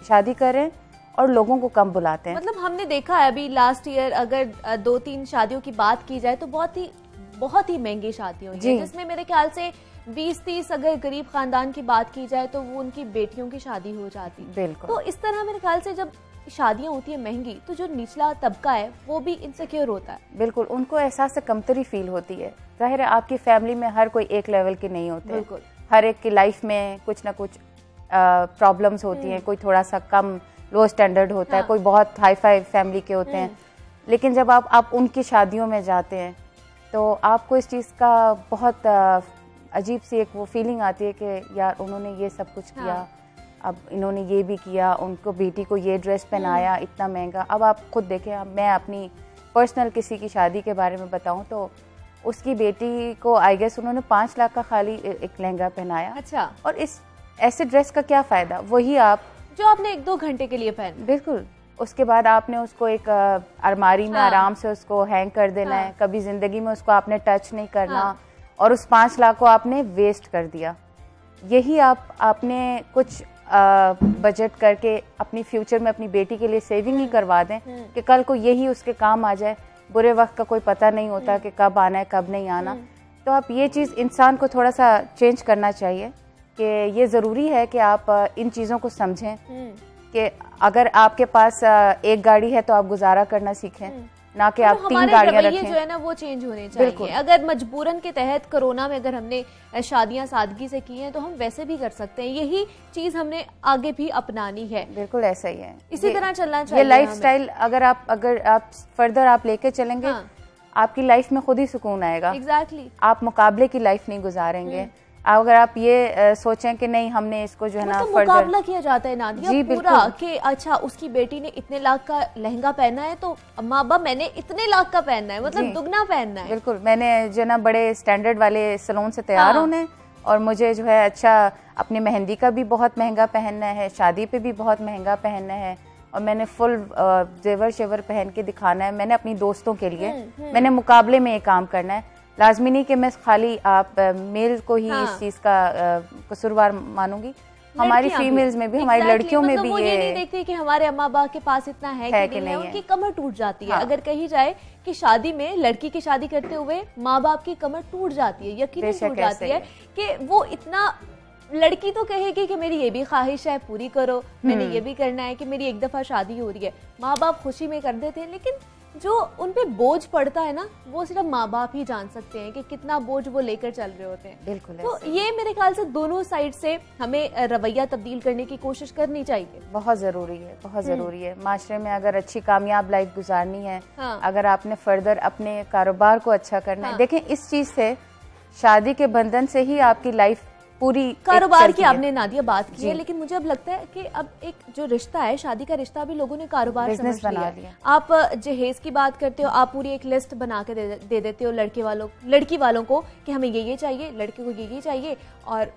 शादी करें और लोगों को कम बुलाते हैं। मतलब हमने देखा है अभी लास्ट ईयर अगर 2-3 शादियों की बात की जाए तो बहुत ही महंगी शादियां हुई हैं, जिसमें मेरे ख्याल से 20-30 अगर गरीब खानदान की बात की जाए तो वो उनकी बेटियों की शादी हो जाती। बिल्कुल। तो इस तरह मेरे ख्याल से जब शादियां होती है महंगी तो जो निचला तबका है वो भी इनसिक्योर होता है। बिल्कुल, उनको एहसास से कमतरी फील होती है। जाहिर है आपकी फैमिली में हर कोई एक लेवल के नहीं होते। बिल्कुल। हर एक की लाइफ में कुछ ना कुछ प्रॉब्लम्स होती हैं, कोई थोड़ा सा कम लो स्टैंडर्ड होता है, कोई बहुत हाई फाई फैमिली के होते हैं। लेकिन जब आप उनकी शादियों में जाते हैं तो आपको इस चीज़ का बहुत अजीब सी एक वो फीलिंग आती है कि यार उन्होंने ये सब कुछ किया, अब इन्होंने ये भी किया, उनको बेटी को ये ड्रेस पहनाया इतना महंगा। अब आप खुद देखें, अब मैं अपनी पर्सनल किसी की शादी के बारे में बताऊं तो उसकी बेटी को आई गेस उन्होंने 5 लाख का खाली एक लहंगा पहनाया। अच्छा। और इस ऐसे ड्रेस का क्या फ़ायदा, वही आप जो आपने 1-2 घंटे के लिए पहना। बिल्कुल, उसके बाद आपने उसको एक अलमारी में आराम से उसको हैंग कर देना है, कभी ज़िंदगी में उसको आपने टच नहीं करना, और उस 5 लाख को आपने वेस्ट कर दिया। यही आपने कुछ बजट करके अपनी फ्यूचर में अपनी बेटी के लिए सेविंग ही करवा दें कि कल को यही उसके काम आ जाए। बुरे वक्त का कोई पता नहीं होता कि कब आना है कब नहीं आना। तो आप ये चीज़ इंसान को थोड़ा सा चेंज करना चाहिए कि ये ज़रूरी है कि आप इन चीज़ों को समझें कि अगर आपके पास एक गाड़ी है तो आप गुजारा करना सीखें, ना कि आप 3 गाड़ियां रखें। जो है ना वो चेंज होने चाहिए। अगर मजबूरन के तहत कोरोना में अगर हमने शादियां सादगी से की हैं तो हम वैसे भी कर सकते हैं। यही चीज हमने आगे भी अपनानी है। बिल्कुल ऐसा ही है, इसी तरह चलना चाहिए। ये लाइफस्टाइल अगर आप फर्दर आप लेके चलेंगे, आपकी लाइफ में खुद ही सुकून आएगा। एग्जैक्टली। आप मुकाबले की लाइफ नहीं गुजारेंगे। अगर आप ये सोचें कि नहीं हमने इसको जो है ना मुकाबला किया जाता है नादिया पूरा कि अच्छा उसकी बेटी ने इतने लाख का लहंगा पहना है तो माँ बाप मैंने इतने लाख का पहनना है, मतलब दुगना पहनना है। बिल्कुल, मैंने जो ना बड़े स्टैंडर्ड वाले सैलून से तैयार होना है और मुझे जो है अच्छा अपनी मेहंदी का भी बहुत महंगा पहनना है, शादी पे भी बहुत महंगा पहनना है, और मैंने फुल जेवर शेवर पहन के दिखाना है। मैंने अपनी दोस्तों के लिए मैंने मुकाबले में ये काम करना है। लाजमी नहीं कि मैं खाली आप मेल को ही इस चीज का कसूरवार मानूंगी, हमारी फीमेल्स में भी, हमारी लड़कियों में भी ये नहीं देखती कि हमारे अम्मा बाप के पास इतना है कि नहीं है। उनकी कमर टूट जाती है। अगर कही जाए कि शादी में लड़की की शादी करते हुए माँ बाप की कमर टूट जाती है, यकीनन टूट जाती है कि वो इतना, लड़की तो कहेगी कि मेरी ये भी ख्वाहिश है पूरी करो, मैंने ये भी करना है कि मेरी एक दफा शादी हो रही है। माँ बाप खुशी में कर देते हैं, लेकिन जो उन पे बोझ पड़ता है ना वो सिर्फ माँ बाप ही जान सकते हैं कि कितना बोझ वो लेकर चल रहे होते हैं। बिल्कुल। तो ये मेरे ख्याल से दोनों साइड से हमें रवैया तब्दील करने की कोशिश करनी चाहिए। बहुत जरूरी है, बहुत जरूरी है। माशरे में अगर अच्छी कामयाब लाइफ गुजारनी है, अगर आपने फर्दर अपने कारोबार को अच्छा करना है, देखें इस चीज से, शादी के बंधन से ही आपकी लाइफ पूरी कारोबार की आपने नादिया बात की है, लेकिन मुझे अब लगता है कि अब एक जो रिश्ता है, शादी का रिश्ता भी लोगों ने कारोबार समझ लिया है। आप जहेज की बात करते हो, आप पूरी एक लिस्ट बना के दे देते हो लड़की वालों को कि हमें ये चाहिए, लड़के को ये चाहिए, और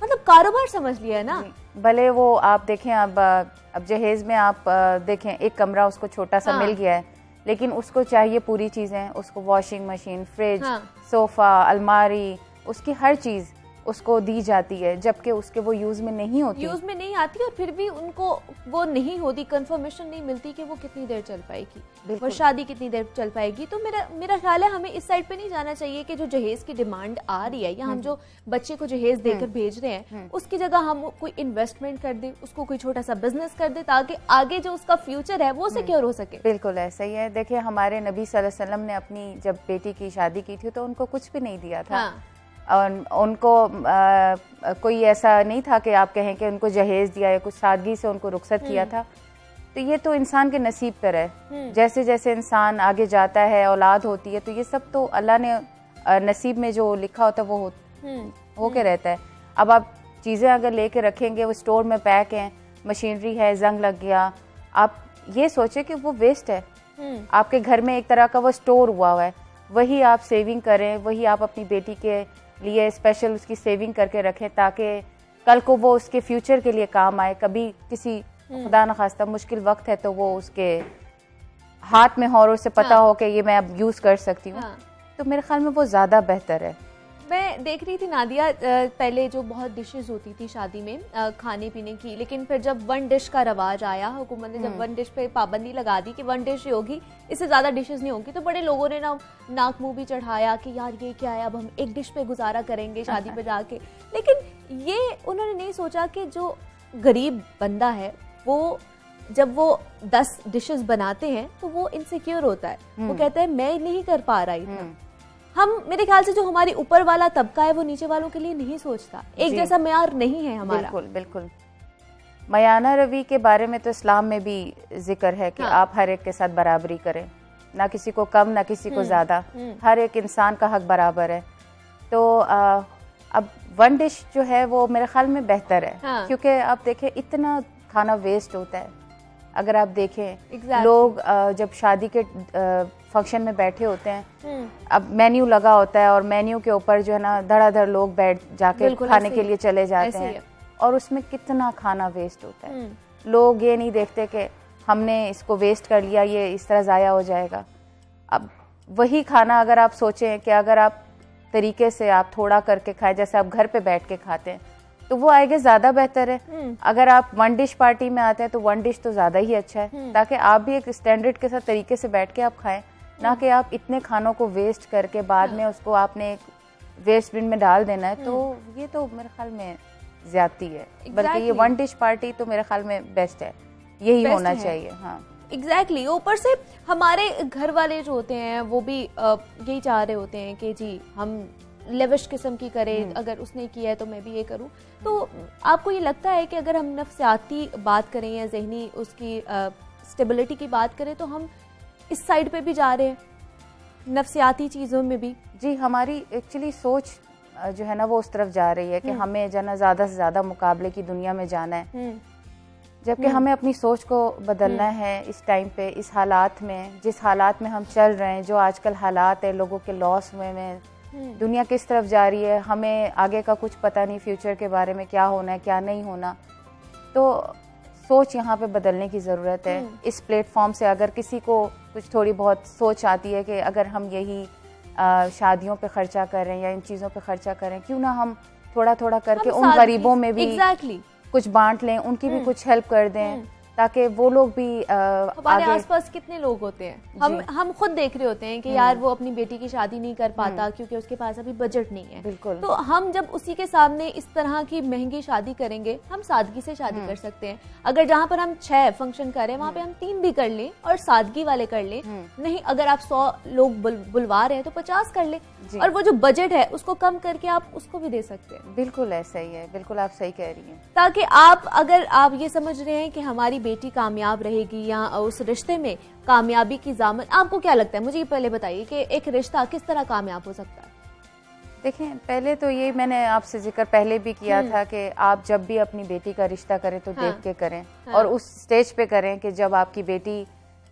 मतलब कारोबार समझ लिया है ना। भले वो आप देखें अब जहेज में आप देखें एक कमरा उसको छोटा सा मिल गया है, लेकिन उसको चाहिए पूरी चीज़ें, उसको वॉशिंग मशीन, फ्रिज, सोफ़ा, अलमारी, उसकी हर चीज़ उसको दी जाती है, जबकि उसके वो यूज़ में नहीं होती, यूज़ में नहीं आती, और फिर भी उनको वो नहीं होती, कंफर्मेशन नहीं मिलती कि वो कितनी देर चल पाएगी, वो शादी कितनी देर चल पाएगी। तो मेरा ख्याल है हमें इस साइड पे नहीं जाना चाहिए कि जो जहेज की डिमांड आ रही है या हम जो बच्चे को जहेज देकर भेज रहे हैं उसकी जगह हम कोई इन्वेस्टमेंट कर दे, उसको कोई छोटा सा बिजनेस कर दे, ताकि आगे जो उसका फ्यूचर है वो सिक्योर हो सके। बिल्कुल ऐसा ही है। देखिए हमारे नबी सल्लल्लाहु अलैहि वसल्लम ने अपनी जब बेटी की शादी की थी तो उनको कुछ भी नहीं दिया था। और उनको कोई ऐसा नहीं था कि आप कहें कि उनको जहेज दिया या कुछ सादगी से उनको रुखसत किया था। तो ये तो इंसान के नसीब पर है, जैसे जैसे इंसान आगे जाता है, औलाद होती है, तो ये सब तो अल्लाह ने नसीब में जो लिखा होता है वो हो के रहता है। अब आप चीज़ें अगर लेके रखेंगे, वो स्टोर में पैक हैं, मशीनरी है, जंग लग गया, आप ये सोचें कि वो वेस्ट है। आपके घर में एक तरह का वो स्टोर हुआ है, वही आप सेविंग करें, वही आप अपनी बेटी के लिए स्पेशल उसकी सेविंग करके रखें ताकि कल को वो उसके फ्यूचर के लिए काम आए। कभी किसी खुदा न खास्ता मुश्किल वक्त है तो वो उसके हाथ में हो और उसे पता हो कि ये मैं अब यूज़ कर सकती हूँ। तो मेरे ख्याल में वो ज़्यादा बेहतर है। मैं देख रही थी नादिया, पहले जो बहुत डिशेस होती थी शादी में खाने पीने की, लेकिन फिर जब वन डिश का रवाज आया, हुकूमत ने जब वन डिश पे पाबंदी लगा दी कि वन डिश ही होगी, इससे ज़्यादा डिशेस नहीं होंगी, तो बड़े लोगों ने ना नाक मुंह भी चढ़ाया कि यार ये क्या है, अब हम एक डिश पे गुजारा करेंगे शादी पे जाके। लेकिन ये उन्होंने नहीं सोचा कि जो गरीब बंदा है वो जब वो 10 डिशेस बनाते हैं तो वो इनसिक्योर होता है, वो कहता है मैं नहीं कर पा रहा इतना। हम मेरे ख्याल से जो हमारी ऊपर वाला तबका है वो नीचे वालों के लिए नहीं सोचता, एक जैसा म्यार नहीं है हमारा। बिल्कुल बिल्कुल। मयाना रवी के बारे में तो इस्लाम में भी जिक्र है कि आप हर एक के साथ बराबरी करें, ना किसी को कम ना किसी को ज्यादा, हर एक इंसान का हक बराबर है। तो अब वन डिश जो है वो मेरे ख्याल में बेहतर है, क्योंकि आप देखें इतना खाना वेस्ट होता है। अगर आप देखें लोग जब शादी के फंक्शन में बैठे होते हैं, अब मेन्यू लगा होता है और मेन्यू के ऊपर जो है ना धड़ाधड़ लोग बैठ जाके खाने के लिए चले जाते हैं, और उसमें कितना खाना वेस्ट होता है। लोग ये नहीं देखते कि हमने इसको वेस्ट कर लिया, ये इस तरह ज़ाया हो जाएगा। अब वही खाना अगर आप सोचें कि अगर आप तरीके से आप थोड़ा करके खाएं, जैसे आप घर पे बैठ के खाते हैं, तो वो आएगा ज़्यादा बेहतर है। अगर आप वन डिश पार्टी में आते हैं तो वन डिश तो ज़्यादा ही अच्छा है, ताकि आप भी एक स्टैंडर्ड के साथ तरीके से बैठ के आप खाएं, ना कि आप इतने खानों को वेस्ट करके बाद में उसको आपने एक वेस्ट बिन में डाल देना है। तो ये तो मेरे ख्याल में ज्यादती है। बल्कि ये वन डिश पार्टी तो मेरे ख्याल में बेस्ट है, यही होना चाहिए। हाँ एग्जैक्टली। ऊपर से हमारे घर वाले जो होते हैं वो भी यही चाह रहे होते हैं कि जी हम लेविश किस्म की करें, अगर उसने किया है तो मैं भी ये करूं। तो आपको ये लगता है कि अगर हम नफ्सियाती बात करें या जहनी उसकी स्टेबिलिटी की बात करें तो हम इस साइड पे भी जा रहे हैं, नफ्सियाती चीज़ों में भी? जी, हमारी एक्चुअली सोच जो है ना वो उस तरफ जा रही है कि हमें जो है ज़्यादा से ज़्यादा मुकाबले की दुनिया में जाना है, जबकि हमें अपनी सोच को बदलना है। इस टाइम पे, इस हालात में, जिस हालात में हम चल रहे हैं, जो आजकल हालात है, लोगों के लॉस हुए में, दुनिया किस तरफ जा रही है, हमें आगे का कुछ पता नहीं, फ्यूचर के बारे में क्या होना है क्या नहीं होना। तो सोच यहाँ पे बदलने की ज़रूरत है। इस प्लेटफॉर्म से अगर किसी को कुछ थोड़ी बहुत सोच आती है कि अगर हम यही शादियों पे खर्चा करें या इन चीज़ों पे खर्चा करें, क्यों ना हम थोड़ा थोड़ा करके उन गरीबों में भी कुछ बांट लें, उनकी भी कुछ हेल्प कर दें, ताकि वो लोग भी हमारे आसपास कितने लोग होते हैं, हम खुद देख रहे होते हैं कि यार वो अपनी बेटी की शादी नहीं कर पाता क्योंकि उसके पास अभी बजट नहीं है। बिल्कुल। तो हम जब उसी के सामने इस तरह की महंगी शादी करेंगे, हम सादगी से शादी कर सकते हैं। अगर जहाँ पर हम 6 फंक्शन करें वहाँ पे हम 3 भी कर लें और सादगी वाले कर लें। नहीं, अगर आप 100 लोग बुलवा रहे हैं तो 50 कर लें, और वो जो बजट है उसको कम करके आप उसको भी दे सकते हैं। बिल्कुल ऐसा ही है, बिल्कुल आप सही कह रही हैं। ताकि आप, अगर आप ये समझ रहे हैं कि हमारी बेटी कामयाब रहेगी या उस रिश्ते में कामयाबी की ज़ामन, आपको क्या लगता है? मुझे ये पहले बताइए कि एक रिश्ता किस तरह कामयाब हो सकता है? देखें, पहले तो ये मैंने आपसे जिक्र पहले भी किया था कि आप जब भी अपनी बेटी का रिश्ता करें तो देख के करें, और उस स्टेज पे करें कि जब आपकी बेटी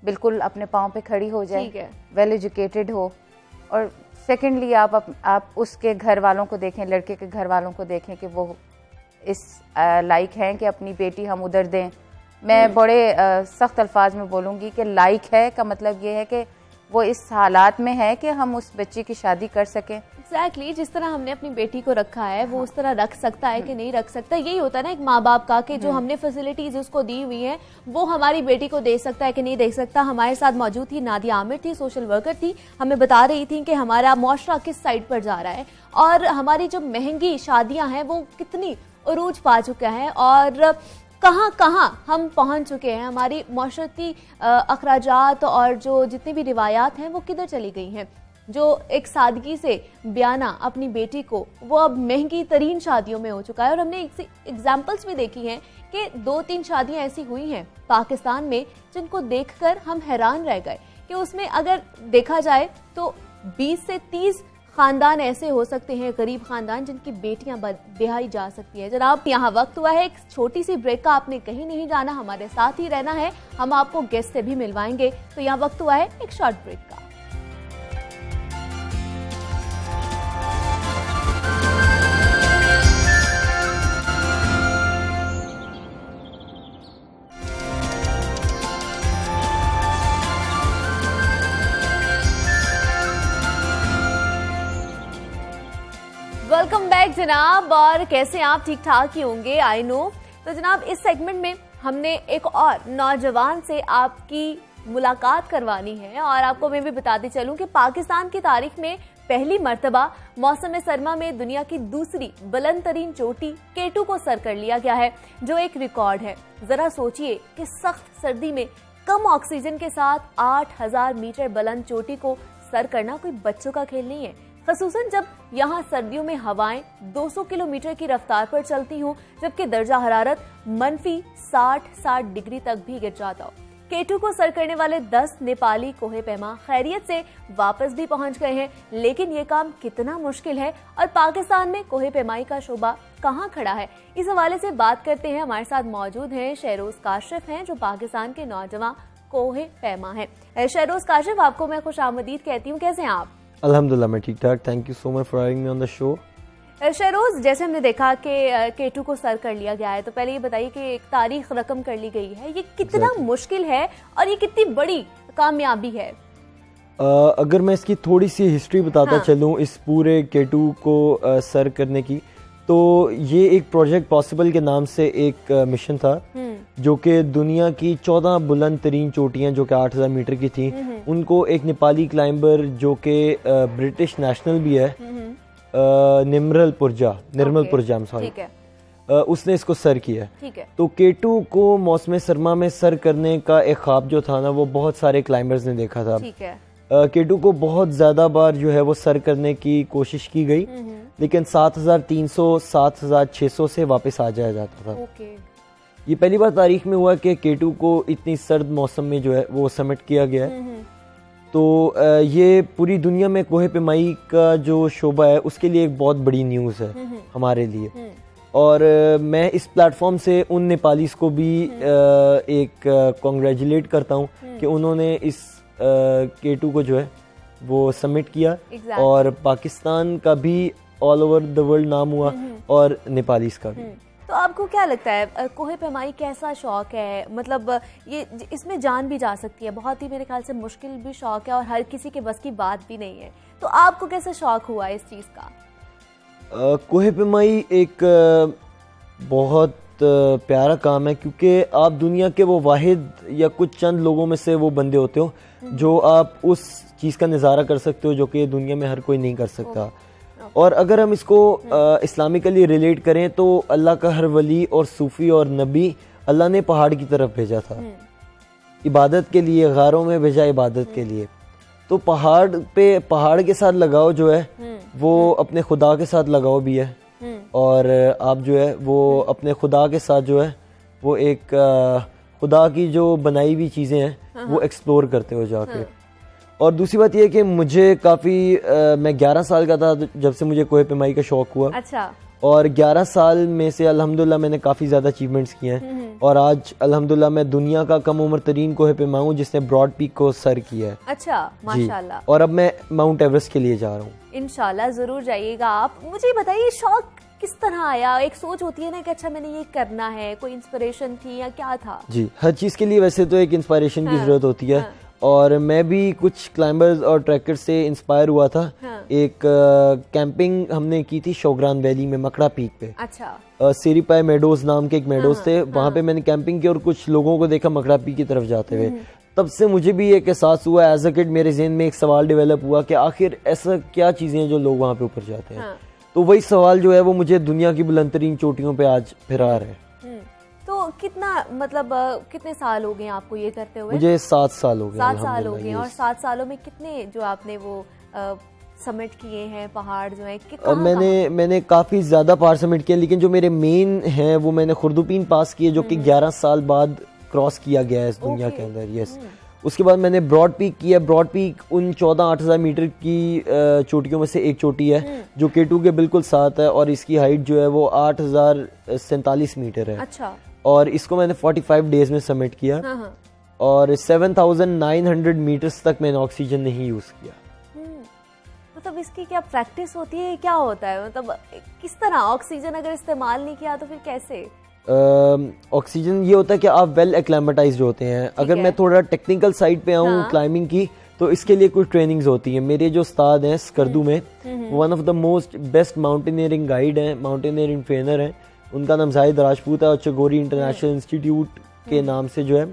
बिल्कुल अपने पाँव पे खड़ी हो जाए, वेल एजुकेटेड हो। और सेकेंडली आप उसके घर वालों को देखें, लड़के के घर वालों को देखें कि वो इस लायक हैं कि अपनी बेटी हम उधर दें, मैं बड़े सख्त अल्फाज में बोलूँगी कि लाइक है का मतलब ये है कि वो इस हालात में है कि हम उस बच्चे की शादी कर सकें। एग्जैक्टली जिस तरह हमने अपनी बेटी को रखा है वो उस तरह रख सकता है कि नहीं रख सकता, यही होता है ना एक माँ बाप का कि जो हमने फैसिलिटीज उसको दी हुई हैं वो हमारी बेटी को दे सकता है कि नहीं दे सकता। हमारे साथ मौजूद थी नादिया आमिर, थी सोशल वर्कर थी, हमें बता रही थी कि हमारा मुआशरा किस साइड पर जा रहा है और हमारी जो महंगी शादियां हैं वो कितनी उरूज पा चुका है और कहाँ कहाँ हम पहुँच चुके हैं, हमारी माशरती अखराजात और जो जितनी भी रिवायात हैं वो किधर चली गई हैं। जो एक सादगी से बयाना अपनी बेटी को वो अब महंगी तरीन शादियों में हो चुका है और हमने एग्जाम्पल्स भी देखी हैं कि 2-3 शादियां ऐसी हुई हैं पाकिस्तान में जिनको देखकर हम हैरान रह गए कि उसमें अगर देखा जाए तो 20 से 30 खानदान ऐसे हो सकते हैं, गरीब खानदान, जिनकी बेटियां ब्याही जा सकती है। जनाब यहाँ वक्त हुआ है एक छोटी सी ब्रेक का, आपने कहीं नहीं जाना, हमारे साथ ही रहना है, हम आपको गेस्ट से भी मिलवाएंगे। तो यहाँ वक्त हुआ है एक शॉर्ट ब्रेक का। वेलकम बैक जनाब, और कैसे आप ठीक ठाक ही होंगे, आई नो। तो जनाब इस सेगमेंट में हमने एक और नौजवान से आपकी मुलाकात करवानी है और आपको मैं भी बताते चलूं कि पाकिस्तान की तारीख में पहली मर्तबा मौसम सरमा में दुनिया की दूसरी बुलंद तरीन चोटी K2 को सर कर लिया गया है, जो एक रिकॉर्ड है। जरा सोचिए कि सख्त सर्दी में कम ऑक्सीजन के साथ 8000 मीटर बुलंद चोटी को सर करना कोई बच्चों का खेल नहीं है, खसूसन जब यहाँ सर्दियों में हवाएं 200 किलोमीटर की रफ्तार पर चलती हों, जबकि दर्जा हरारत -60 डिग्री तक भी गिर जाता हो। K2 को सर करने वाले 10 नेपाली कोहे पैमा खैरियत से वापस भी पहुंच गए हैं, लेकिन ये काम कितना मुश्किल है और पाकिस्तान में कोहे पैमाई का शोबा कहां खड़ा है, इस हवाले से बात करते हैं। हमारे साथ मौजूद हैं शहरोज काशिफ हैं, जो पाकिस्तान के नौजवान कोहे पैमा हैं। शहरोज काशिफ, आपको मैं खुश आमदीद कहती हूँ, कैसे हैं आप? अल्हम्दुलिल्लाह मैं ठीक ठाक, thank you so much for having me on the show. Shahroz, जैसे हमने देखा कि K2 को सर कर लिया गया है, तो पहले ये बताइए कि एक तारीख रकम कर ली गई है, ये कितना मुश्किल है और ये कितनी बड़ी कामयाबी है? अगर मैं इसकी थोड़ी सी हिस्ट्री बताता चलूं इस पूरे K2 को सर करने की, तो ये एक प्रोजेक्ट पॉसिबल के नाम से एक मिशन था जो कि दुनिया की 14 बुलंद तरीन चोटियां जो कि 8000 मीटर की थी, उनको एक नेपाली क्लाइंबर जो कि ब्रिटिश नेशनल भी है, निर्मल पुरजा सॉरी, उसने इसको सर किया। तो K2 को मौसम सरमा में सर करने का एक ख्वाब जो था ना, वो बहुत सारे क्लाइंबर्स ने देखा था। K2 को बहुत ज्यादा बार जो है वो सर करने की कोशिश की गई, लेकिन 7300 7600 से वापस आ जाया जाता था। ये पहली बार तारीख में हुआ कि K2 को इतनी सर्द मौसम में जो है वो समिट किया गया है। तो ये पूरी दुनिया में कोहे पैमाई का जो शोबा है उसके लिए एक बहुत बड़ी न्यूज़ है हमारे लिए, और मैं इस प्लेटफॉर्म से उन नेपालीज को भी एक कॉन्ग्रेचुलेट करता हूँ कि उन्होंने इस K2 को जो है वो सबमिट किया और पाकिस्तान का भी ऑल ओवर द वर्ल्ड नाम हुआ और नेपालीज का भी। तो आपको क्या लगता है कोहे पैमाई कैसा शौक है? मतलब ये इसमें जान भी जा सकती है, बहुत ही मेरे ख्याल से मुश्किल भी शौक है और हर किसी के बस की बात भी नहीं है। तो आपको कैसे शौक हुआ इस चीज़ का? कोहे पैमाई एक बहुत प्यारा काम है, क्योंकि आप दुनिया के वो वाहिद या कुछ चंद लोगों में से वो बंदे होते हो जो आप उस चीज़ का नज़ारा कर सकते हो जो कि दुनिया में हर कोई नहीं कर सकता। और अगर हम इसको इस्लामिकली रिलेट करें तो अल्लाह का हर वली और सूफी और नबी अल्लाह ने पहाड़ की तरफ भेजा था इबादत के लिए, गारों में भेजा इबादत के लिए। तो पहाड़ के साथ लगाव जो है वो अपने खुदा के साथ लगाव भी है, और आप जो है वो अपने खुदा के साथ जो है वो एक खुदा की जो बनाई हुई चीज़ें हैं वो एक्सप्लोर करते हो जाके। और दूसरी बात यह है कि मुझे काफ़ी मैं 11 साल का था जब से मुझे कोहे पैमाई का शौक हुआ। अच्छा। और 11 साल में से अल्हम्दुलिल्लाह मैंने काफ़ी ज़्यादा अचीवमेंट्स किए हैं, और आज अल्हम्दुलिल्लाह मैं दुनिया का कम उम्र तरीन कोहे पैमा हूँ जिसने ब्रॉड पीक को सर किया है। अच्छा, माशाल्लाह। और अब मैं माउंट एवरेस्ट के लिए जा रहा हूँ। इंशाल्लाह ज़रूर जाइएगा आप। मुझे बताइए शौक किस तरह आया? एक सोच होती है ना कि अच्छा मैंने ये करना है, कोई इंस्पिरेशन थी या क्या था? जी, हर चीज़ के लिए वैसे तो एक इंस्पायरेशन की ज़रूरत होती है, और मैं भी कुछ क्लाइंबर्स और ट्रैकर्स से इंस्पायर हुआ था। एक कैंपिंग हमने की थी शोगरान वैली में, मकड़ा पीक पे। अच्छा। सिरिपाई मेडोज नाम के एक मेडोज थे, वहाँ पे मैंने कैंपिंग की और कुछ लोगों को देखा मकड़ा पीक की तरफ जाते हुए। तब से मुझे भी एक एहसास हुआ, एज अ किड मेरे ज़हन में एक सवाल डेवलप हुआ कि आखिर ऐसा क्या चीज़ें हैं जो लोग वहाँ पे ऊपर जाते हैं। तो वही सवाल जो है वो मुझे दुनिया की बुलंदतरीन चोटियों पे आज फिरा रहा है। तो कितना मतलब कितने साल हो गए आपको ये करते हुए? मुझे 7 साल हो गए। 7 साल हो गए। और 7 सालों में कितने जो आपने वो समिट किए हैं पहाड़ जो है? मैंने काफ़ी ज़्यादा पहाड़ समिट किए, लेकिन जो मेरे मेन हैं वो मैंने खुर्दुपीन पास किए, जो कि 11 साल बाद क्रॉस किया गया है इस दुनिया के अंदर। यस। उसके बाद मैंने ब्रॉड पीक किया। ब्रॉड पीक उन 14-8,000 मीटर की चोटियों में से एक चोटी है जो K2 के बिल्कुल साथ है, और इसकी हाइट जो है वो 8,047 मीटर है। अच्छा। और इसको मैंने 45 डेज में सबमिट किया। और 7,900 मीटर्स तक मैंने ऑक्सीजन नहीं यूज किया। मतलब इसकी क्या प्रैक्टिस होती है, क्या होता है? मतलब किस तरह ऑक्सीजन अगर इस्तेमाल नहीं किया तो फिर कैसे? ऑक्सीजन ये होता है कि आप वेल एक्लेमेटाइज्ड होते हैं। अगर मैं थोड़ा टेक्निकल साइड पे आऊँ क्लाइंबिंग की, तो इसके लिए कुछ ट्रेनिंग्स होती हैं। मेरे जो उस्ताद हैं स्कर्दू में, one of the most best mountaineering guide हैं, माउंटेनियरिंग ट्रेनर हैं। उनका नाम जाहिद राजपूत है, और चगोरी इंटरनेशनल इंस्टीट्यूट के नाम से जो है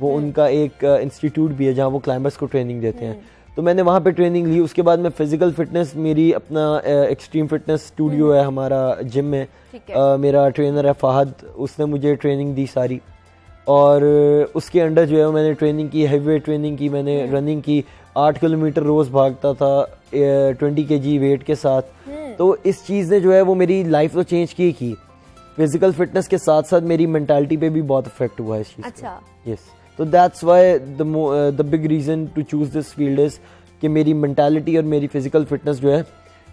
वो उनका एक इंस्टीट्यूट भी है जहाँ वो क्लाइंबर्स को ट्रेनिंग देते हैं। तो मैंने वहाँ पे ट्रेनिंग ली। उसके बाद मैं फिजिकल फिटनेस, मेरी अपना एक्सट्रीम फिटनेस स्टूडियो है हमारा जिम में, मेरा ट्रेनर है फहद, उसने मुझे ट्रेनिंग दी सारी। और उसके अंडर जो है मैंने ट्रेनिंग की, हैवी वेट ट्रेनिंग की, मैंने रनिंग की, 8 किलोमीटर रोज़ भागता था 20 kg वेट के साथ। तो इस चीज़ ने जो है वो मेरी लाइफ तो चेंज की। फिजिकल फिटनेस के साथ साथ मेरी मेंटालिटी पे भी बहुत इफेक्ट हुआ है इस चीज़। अच्छा। यस। तो that's why the big reason to choose this field is कि मेरी मेंटालिटी और मेरी फिजिकल फिटनेस जो है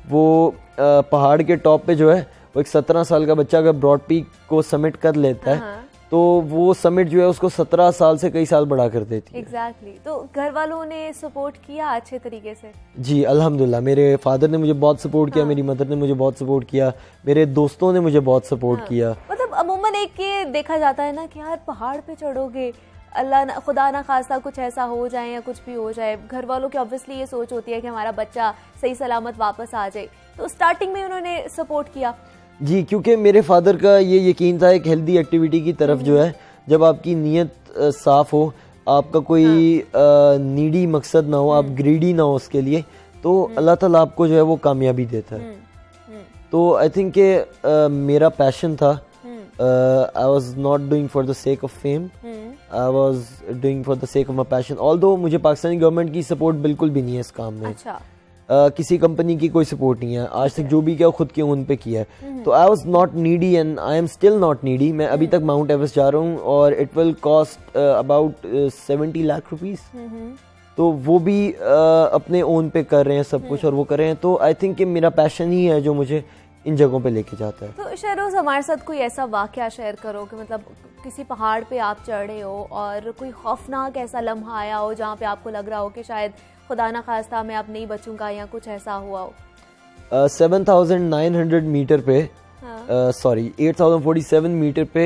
वो पहाड़ के टॉप पे जो है वो एक 17 साल का बच्चा अगर ब्रॉड पीक को समिट कर लेता है तो वो समिट जो है उसको 17 साल से कई साल बढ़ा कर देती है। एग्जैक्टली। तो घर वालों ने सपोर्ट किया अच्छे तरीके से? जी अल्हम्दुलिल्लाह, मेरे फादर ने मुझे बहुत सपोर्ट किया, मेरी मदर ने मुझे बहुत सपोर्ट किया, मेरे दोस्तों ने मुझे बहुत सपोर्ट किया। मतलब अमूमन एक ये देखा जाता है ना कि यार पहाड़ पे चढ़ोगे, अल्लाह खुदा ना खास्ता कुछ ऐसा हो जाए या कुछ भी हो जाए, घर वालों की ऑब्वियसली ये सोच होती है कि हमारा बच्चा सही सलामत वापस आ जाए। तो स्टार्टिंग में उन्होंने सपोर्ट किया? जी, क्योंकि मेरे फादर का ये यकीन था एक हेल्दी एक्टिविटी की तरफ जो है, जब आपकी नीयत साफ हो, आपका कोई नीडी मकसद ना हो, आप ग्रीडी ना हो उसके लिए, तो अल्लाह ताला आपको जो है वो कामयाबी देता है। तो आई थिंक के मेरा पैशन था, I was not doing for the sake of fame, I was doing for the sake of my passion. Although मुझे पाकिस्तानी गवर्नमेंट की सपोर्ट बिल्कुल भी नहीं है इस काम में। अच्छा। किसी कंपनी की कोई सपोर्ट नहीं है आज तक, जो भी किया खुद के उन पे किया है। तो I was not needy and I am still not needy. मैं अभी तक माउंट एवरेस्ट जा रहा हूँ और it will cost about 70 lakh rupees. तो वो भी अपने ओन पे कर रहे हैं सब कुछ, और वो कर रहे हैं। तो आई थिंक कि मेरा पैशन ही है जो मुझे इन जगहों पे लेके जाता है। तो शहरोज हमारे साथ कोई ऐसा वाकया शेयर करो कि मतलब किसी पहाड़ पे आप चढ़े हो और कोई खौफनाक ऐसा लम्हा आया हो जहाँ पे आपको लग रहा हो कि शायद खुदा ना खास्ता मैं अब नहीं बचूंगा या कुछ ऐसा हुआ हो। 7,900 मीटर पे, सॉरी 8,047 मीटर पे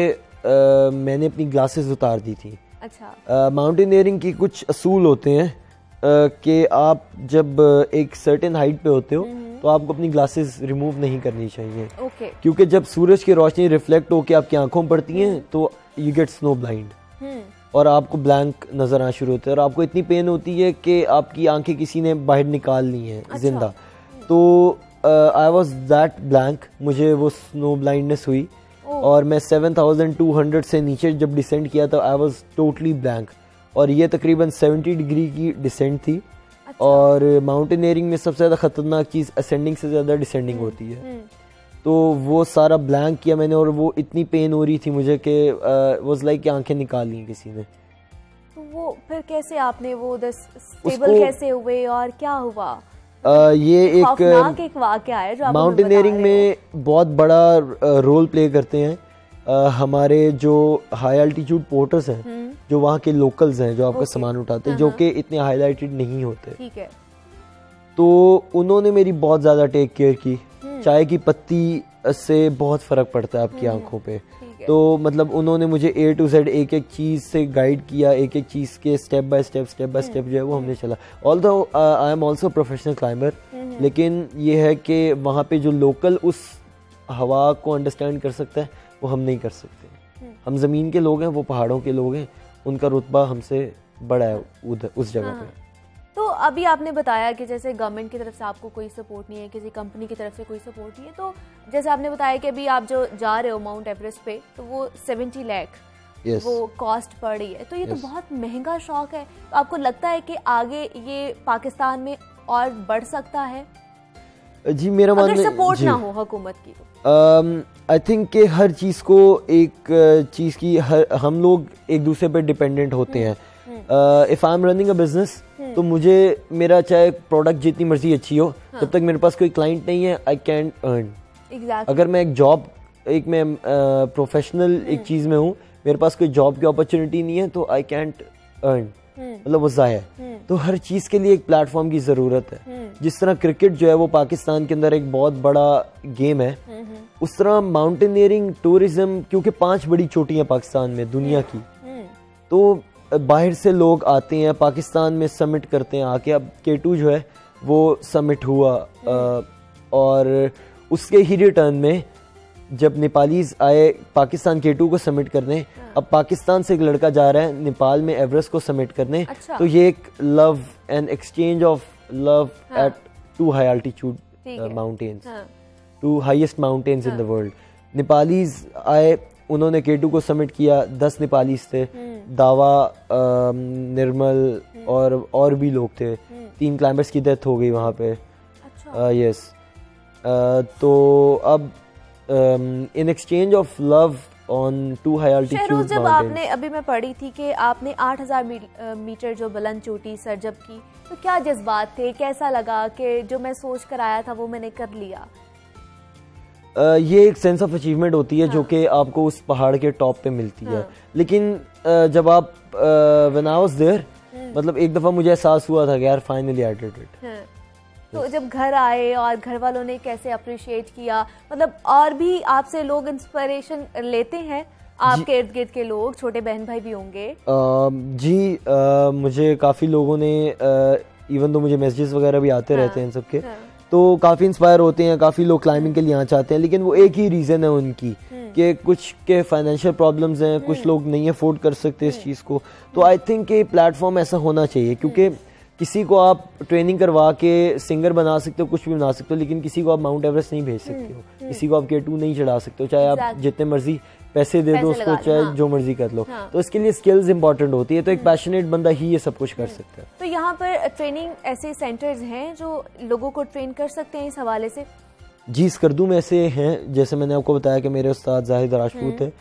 मैंने अपनी ग्लासेस उतार दी थी। अच्छा। माउंटेनियरिंग की कुछ असूल होते हैं कि आप जब एक सर्टेन हाइट पे होते हो तो आपको अपनी ग्लासेस रिमूव नहीं करनी चाहिए। ओके। क्योंकि जब सूरज की रोशनी रिफ्लेक्ट होकर आपकी आंखों पड़ती हैं तो यू गेट स्नो ब्लाइंड और आपको ब्लैंक नजर आना शुरू होता है, और आपको इतनी पेन होती है कि आपकी आंखें किसी ने बाहर निकाल ली हैं। अच्छा। जिंदा। तो आई वॉज दैट ब्लैंक, मुझे वो स्नो ब्लाइंडनेस हुई और मैं 7,200 से नीचे जब डिसेंड किया तो आई वॉज टोटली ब्लैंक, और ये तकरीबन 70 डिग्री की डिसेंट थी। अच्छा। और माउंटेनियरिंग में सबसे ज़्यादा खतरनाक चीज़ असेंडिंग से ज़्यादा डिसेंडिंग होती है। तो वो सारा ब्लैंक किया मैंने, और वो इतनी पेन हो रही थी मुझे कि वाज लाइक कि आंखें निकाल ली किसी ने। तो वो फिर कैसे आपने वो स्टेबल कैसे हुए और क्या हुआ? ये एक वाकया है जो माउंटेनियरिंग में बहुत बड़ा रोल प्ले करते हैं हमारे जो हाई एल्टीट्यूड पोर्टर्स हैं, जो वहाँ के लोकल्स हैं, जो आपका सामान उठाते हैं, जो कि इतने हाईलाइटेड नहीं होते। ठीक है। तो उन्होंने मेरी बहुत ज़्यादा टेक केयर की। चाय की पत्ती से बहुत फ़र्क पड़ता है आपकी आंखों पे। तो मतलब उन्होंने मुझे A to Z एक एक चीज़ से गाइड किया, एक एक चीज़ के स्टेप बाय स्टेप जो है वो हमने चला। Although I am also professional climber, लेकिन ये है कि वहाँ पे जो लोकल उस हवा को अंडरस्टैंड कर सकता है वो हम नहीं कर सकते। हम ज़मीन के लोग हैं, वो पहाड़ों के लोग हैं, उनका रुतबा हमसे बड़ा है उधर उस जगह पे। तो अभी आपने बताया कि जैसे गवर्नमेंट की तरफ से आपको कोई सपोर्ट नहीं है, किसी कंपनी की तरफ से कोई सपोर्ट नहीं है, तो जैसे आपने बताया कि अभी आप जो जा रहे हो माउंट एवरेस्ट पे, तो वो 70 लाख वो कॉस्ट पड़ रही है, तो ये तो बहुत महंगा शौक है। तो आपको लगता है कि आगे ये पाकिस्तान में और बढ़ सकता है? जी मेरा मानना, अगर सपोर्ट ना हो हुकूमत की तो आई थिंक कि हर चीज़ को एक चीज़ की हम लोग एक दूसरे पे डिपेंडेंट होते हैं। If I am running a business, तो मुझे मेरा चाहे प्रोडक्ट जितनी मर्जी अच्छी हो, जब तक मेरे पास कोई क्लाइंट नहीं है आई कैन अर्न। अगर मैं एक जॉब, एक मैं प्रोफेशनल एक चीज़ में हूँ, मेरे पास कोई जॉब की अपॉर्चुनिटी नहीं है, तो आई कैंट अर्न, मतलब वो ज़ाया है। तो हर चीज़ के लिए एक प्लेटफॉर्म की ज़रूरत है। जिस तरह क्रिकेट जो है वो पाकिस्तान के अंदर एक बहुत बड़ा गेम है, उस तरह माउंटेनियरिंग, टूरिज्म, क्योंकि 5 बड़ी चोटियाँ पाकिस्तान में दुनिया की, तो बाहर से लोग आते हैं पाकिस्तान में समिट करते हैं आके। अब K2 जो है वो समिट हुआ, और उसके ही रिटर्न में जब नेपालीज आए पाकिस्तान K2 को समिट करने, अब पाकिस्तान से एक लड़का जा रहा है नेपाल में एवरेस्ट को समिट करने। तो ये एक love and exchange of love at 2 high altitude mountains, 2 highest mountains in the world. Nepalese आए, उन्होंने K2 को समिट किया, 10 नेपालीज थे, दावा, निर्मल और भी लोग थे। 3 क्लाइंबर्स की डेथ हो गई वहाँ पे। यस, तो अब in exchange of love on 2 high altitude mountains. जब आपने, अभी मैं पढ़ी थी कि आपने 8000 मीटर जो बुलंद चोटी सर जब की, तो क्या जज्बात थे, कैसा लगा कि जो मैं सोच कर आया था वो मैंने कर लिया? ये एक सेंस ऑफ अचीवमेंट होती है, जो कि आपको उस पहाड़ के टॉप पे मिलती है। लेकिन जब आप व्हेन आई वाज देयर, मतलब एक दफा मुझे एहसास हुआ था कि यार फाइनली आई डिड इट। तो जब घर आए और घर वालों ने कैसे अप्रिशिएट किया, मतलब और भी आपसे लोग इंस्पिरेशन लेते हैं, आपके इर्द गिर्द के लोग, छोटे बहन भाई भी होंगे? जी, मुझे काफ़ी लोगों ने, इवन तो मुझे मैसेजेस वगैरह भी आते रहते हैं सबके, तो काफ़ी इंस्पायर होते हैं। काफ़ी लोग क्लाइंबिंग के लिए यहाँ चाहते हैं, लेकिन वो एक ही रीज़न है उनकी कि कुछ के फाइनेंशियल प्रॉब्लम्स हैं, कुछ लोग नहीं अफोर्ड कर सकते इस चीज़ को। तो आई थिंक ये प्लेटफॉर्म ऐसा होना चाहिए, क्योंकि किसी को आप ट्रेनिंग करवा के सिंगर बना सकते हो, कुछ भी बना सकते हो, लेकिन किसी को आप माउंट एवरेस्ट नहीं भेज सकते हो, किसी को आप K2 नहीं चढ़ा सकते हो, चाहे आप जितने मर्जी पैसे दे दो उसको, चाहे जो मर्जी कर लो। तो इसके लिए स्किल्स इंपॉर्टेंट होती है, तो एक पैशनेट बंदा ही ये सब कुछ कर सकता है। तो यहाँ पर ट्रेनिंग ऐसे सेंटर्स हैं जो लोगों को ट्रेन कर सकते हैं इस हवाले से? जी, स्कर्दू में ऐसे हैं, जैसे मैंने आपको बताया कि मेरे उस्ताद जाहिद राजपूत थे,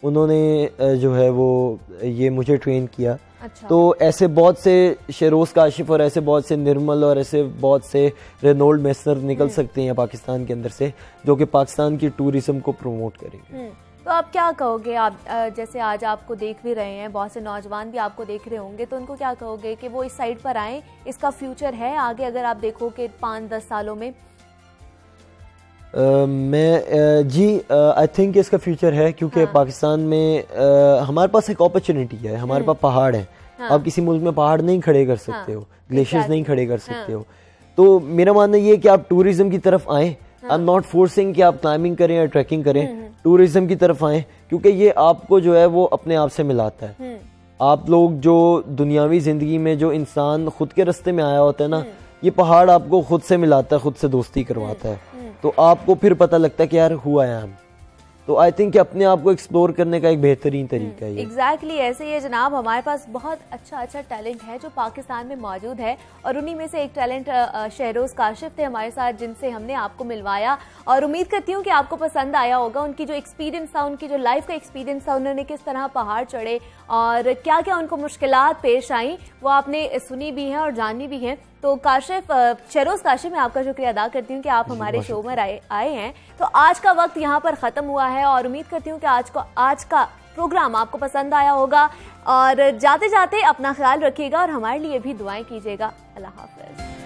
उन्होंने जो है वो ये मुझे ट्रेन किया। अच्छा। तो ऐसे बहुत से शेरोज काशिफ और ऐसे बहुत से निर्मल और ऐसे बहुत से रेनोल्ड मेसनर निकल सकते हैं पाकिस्तान के अंदर से, जो कि पाकिस्तान की टूरिज्म को प्रमोट करेंगे। तो आप क्या कहोगे, आप जैसे आज आपको देख भी रहे हैं, बहुत से नौजवान भी आपको देख रहे होंगे, तो उनको क्या कहोगे कि वो इस साइड पर आएं, इसका फ्यूचर है आगे? अगर आप देखो कि 5-10 सालों में आई थिंक इसका फ्यूचर है, क्योंकि पाकिस्तान में हमारे पास एक अपॉर्चुनिटी है, हमारे पास पहाड़ है। आप किसी मुल्क में पहाड़ नहीं खड़े कर सकते हो, ग्लेशियर्स नहीं खड़े कर सकते हो। तो मेरा मानना ये है कि आप टूरिज्म की तरफ आएं। आई एम नॉट फोर्सिंग कि आप क्लाइंबिंग करें या ट्रैकिंग करें, टूरिज्म की तरफ आएं, क्योंकि ये आपको जो है वो अपने आप से मिलाता है। आप लोग जो दुनियावी जिंदगी में जो इंसान खुद के रास्ते में आया होता है ना, ये पहाड़ आपको खुद से मिलाता है, खुद से दोस्ती करवाता है, तो आपको फिर पता लगता है कि यार हुआ है हम। तो आई थिंक अपने आप को एक्सप्लोर करने का एक बेहतरीन तरीका है। एग्जैक्टली ऐसे ही है जनाब, हमारे पास बहुत अच्छा टैलेंट है जो पाकिस्तान में मौजूद है, और उन्हीं में से एक टैलेंट शहरोज काशिफ थे हमारे साथ, जिनसे हमने आपको मिलवाया, और उम्मीद करती हूँ कि आपको पसंद आया होगा। उनकी जो एक्सपीरियंस था, उनकी जो लाइफ का एक्सपीरियंस था, उन्होंने किस तरह पहाड़ चढ़े और क्या क्या उनको मुश्किलात पेश आई, वो आपने सुनी भी हैं और जानी भी हैं। तो काशिफ, शहरोज काशिफ, मैं आपका शुक्रिया अदा करती हूँ कि आप हमारे शो में आए हैं। तो आज का वक्त यहाँ पर ख़त्म हुआ है, और उम्मीद करती हूँ कि आज का प्रोग्राम आपको पसंद आया होगा, और जाते जाते अपना ख्याल रखिएगा और हमारे लिए भी दुआएं कीजिएगा। अल्लाह हाफ़िज़।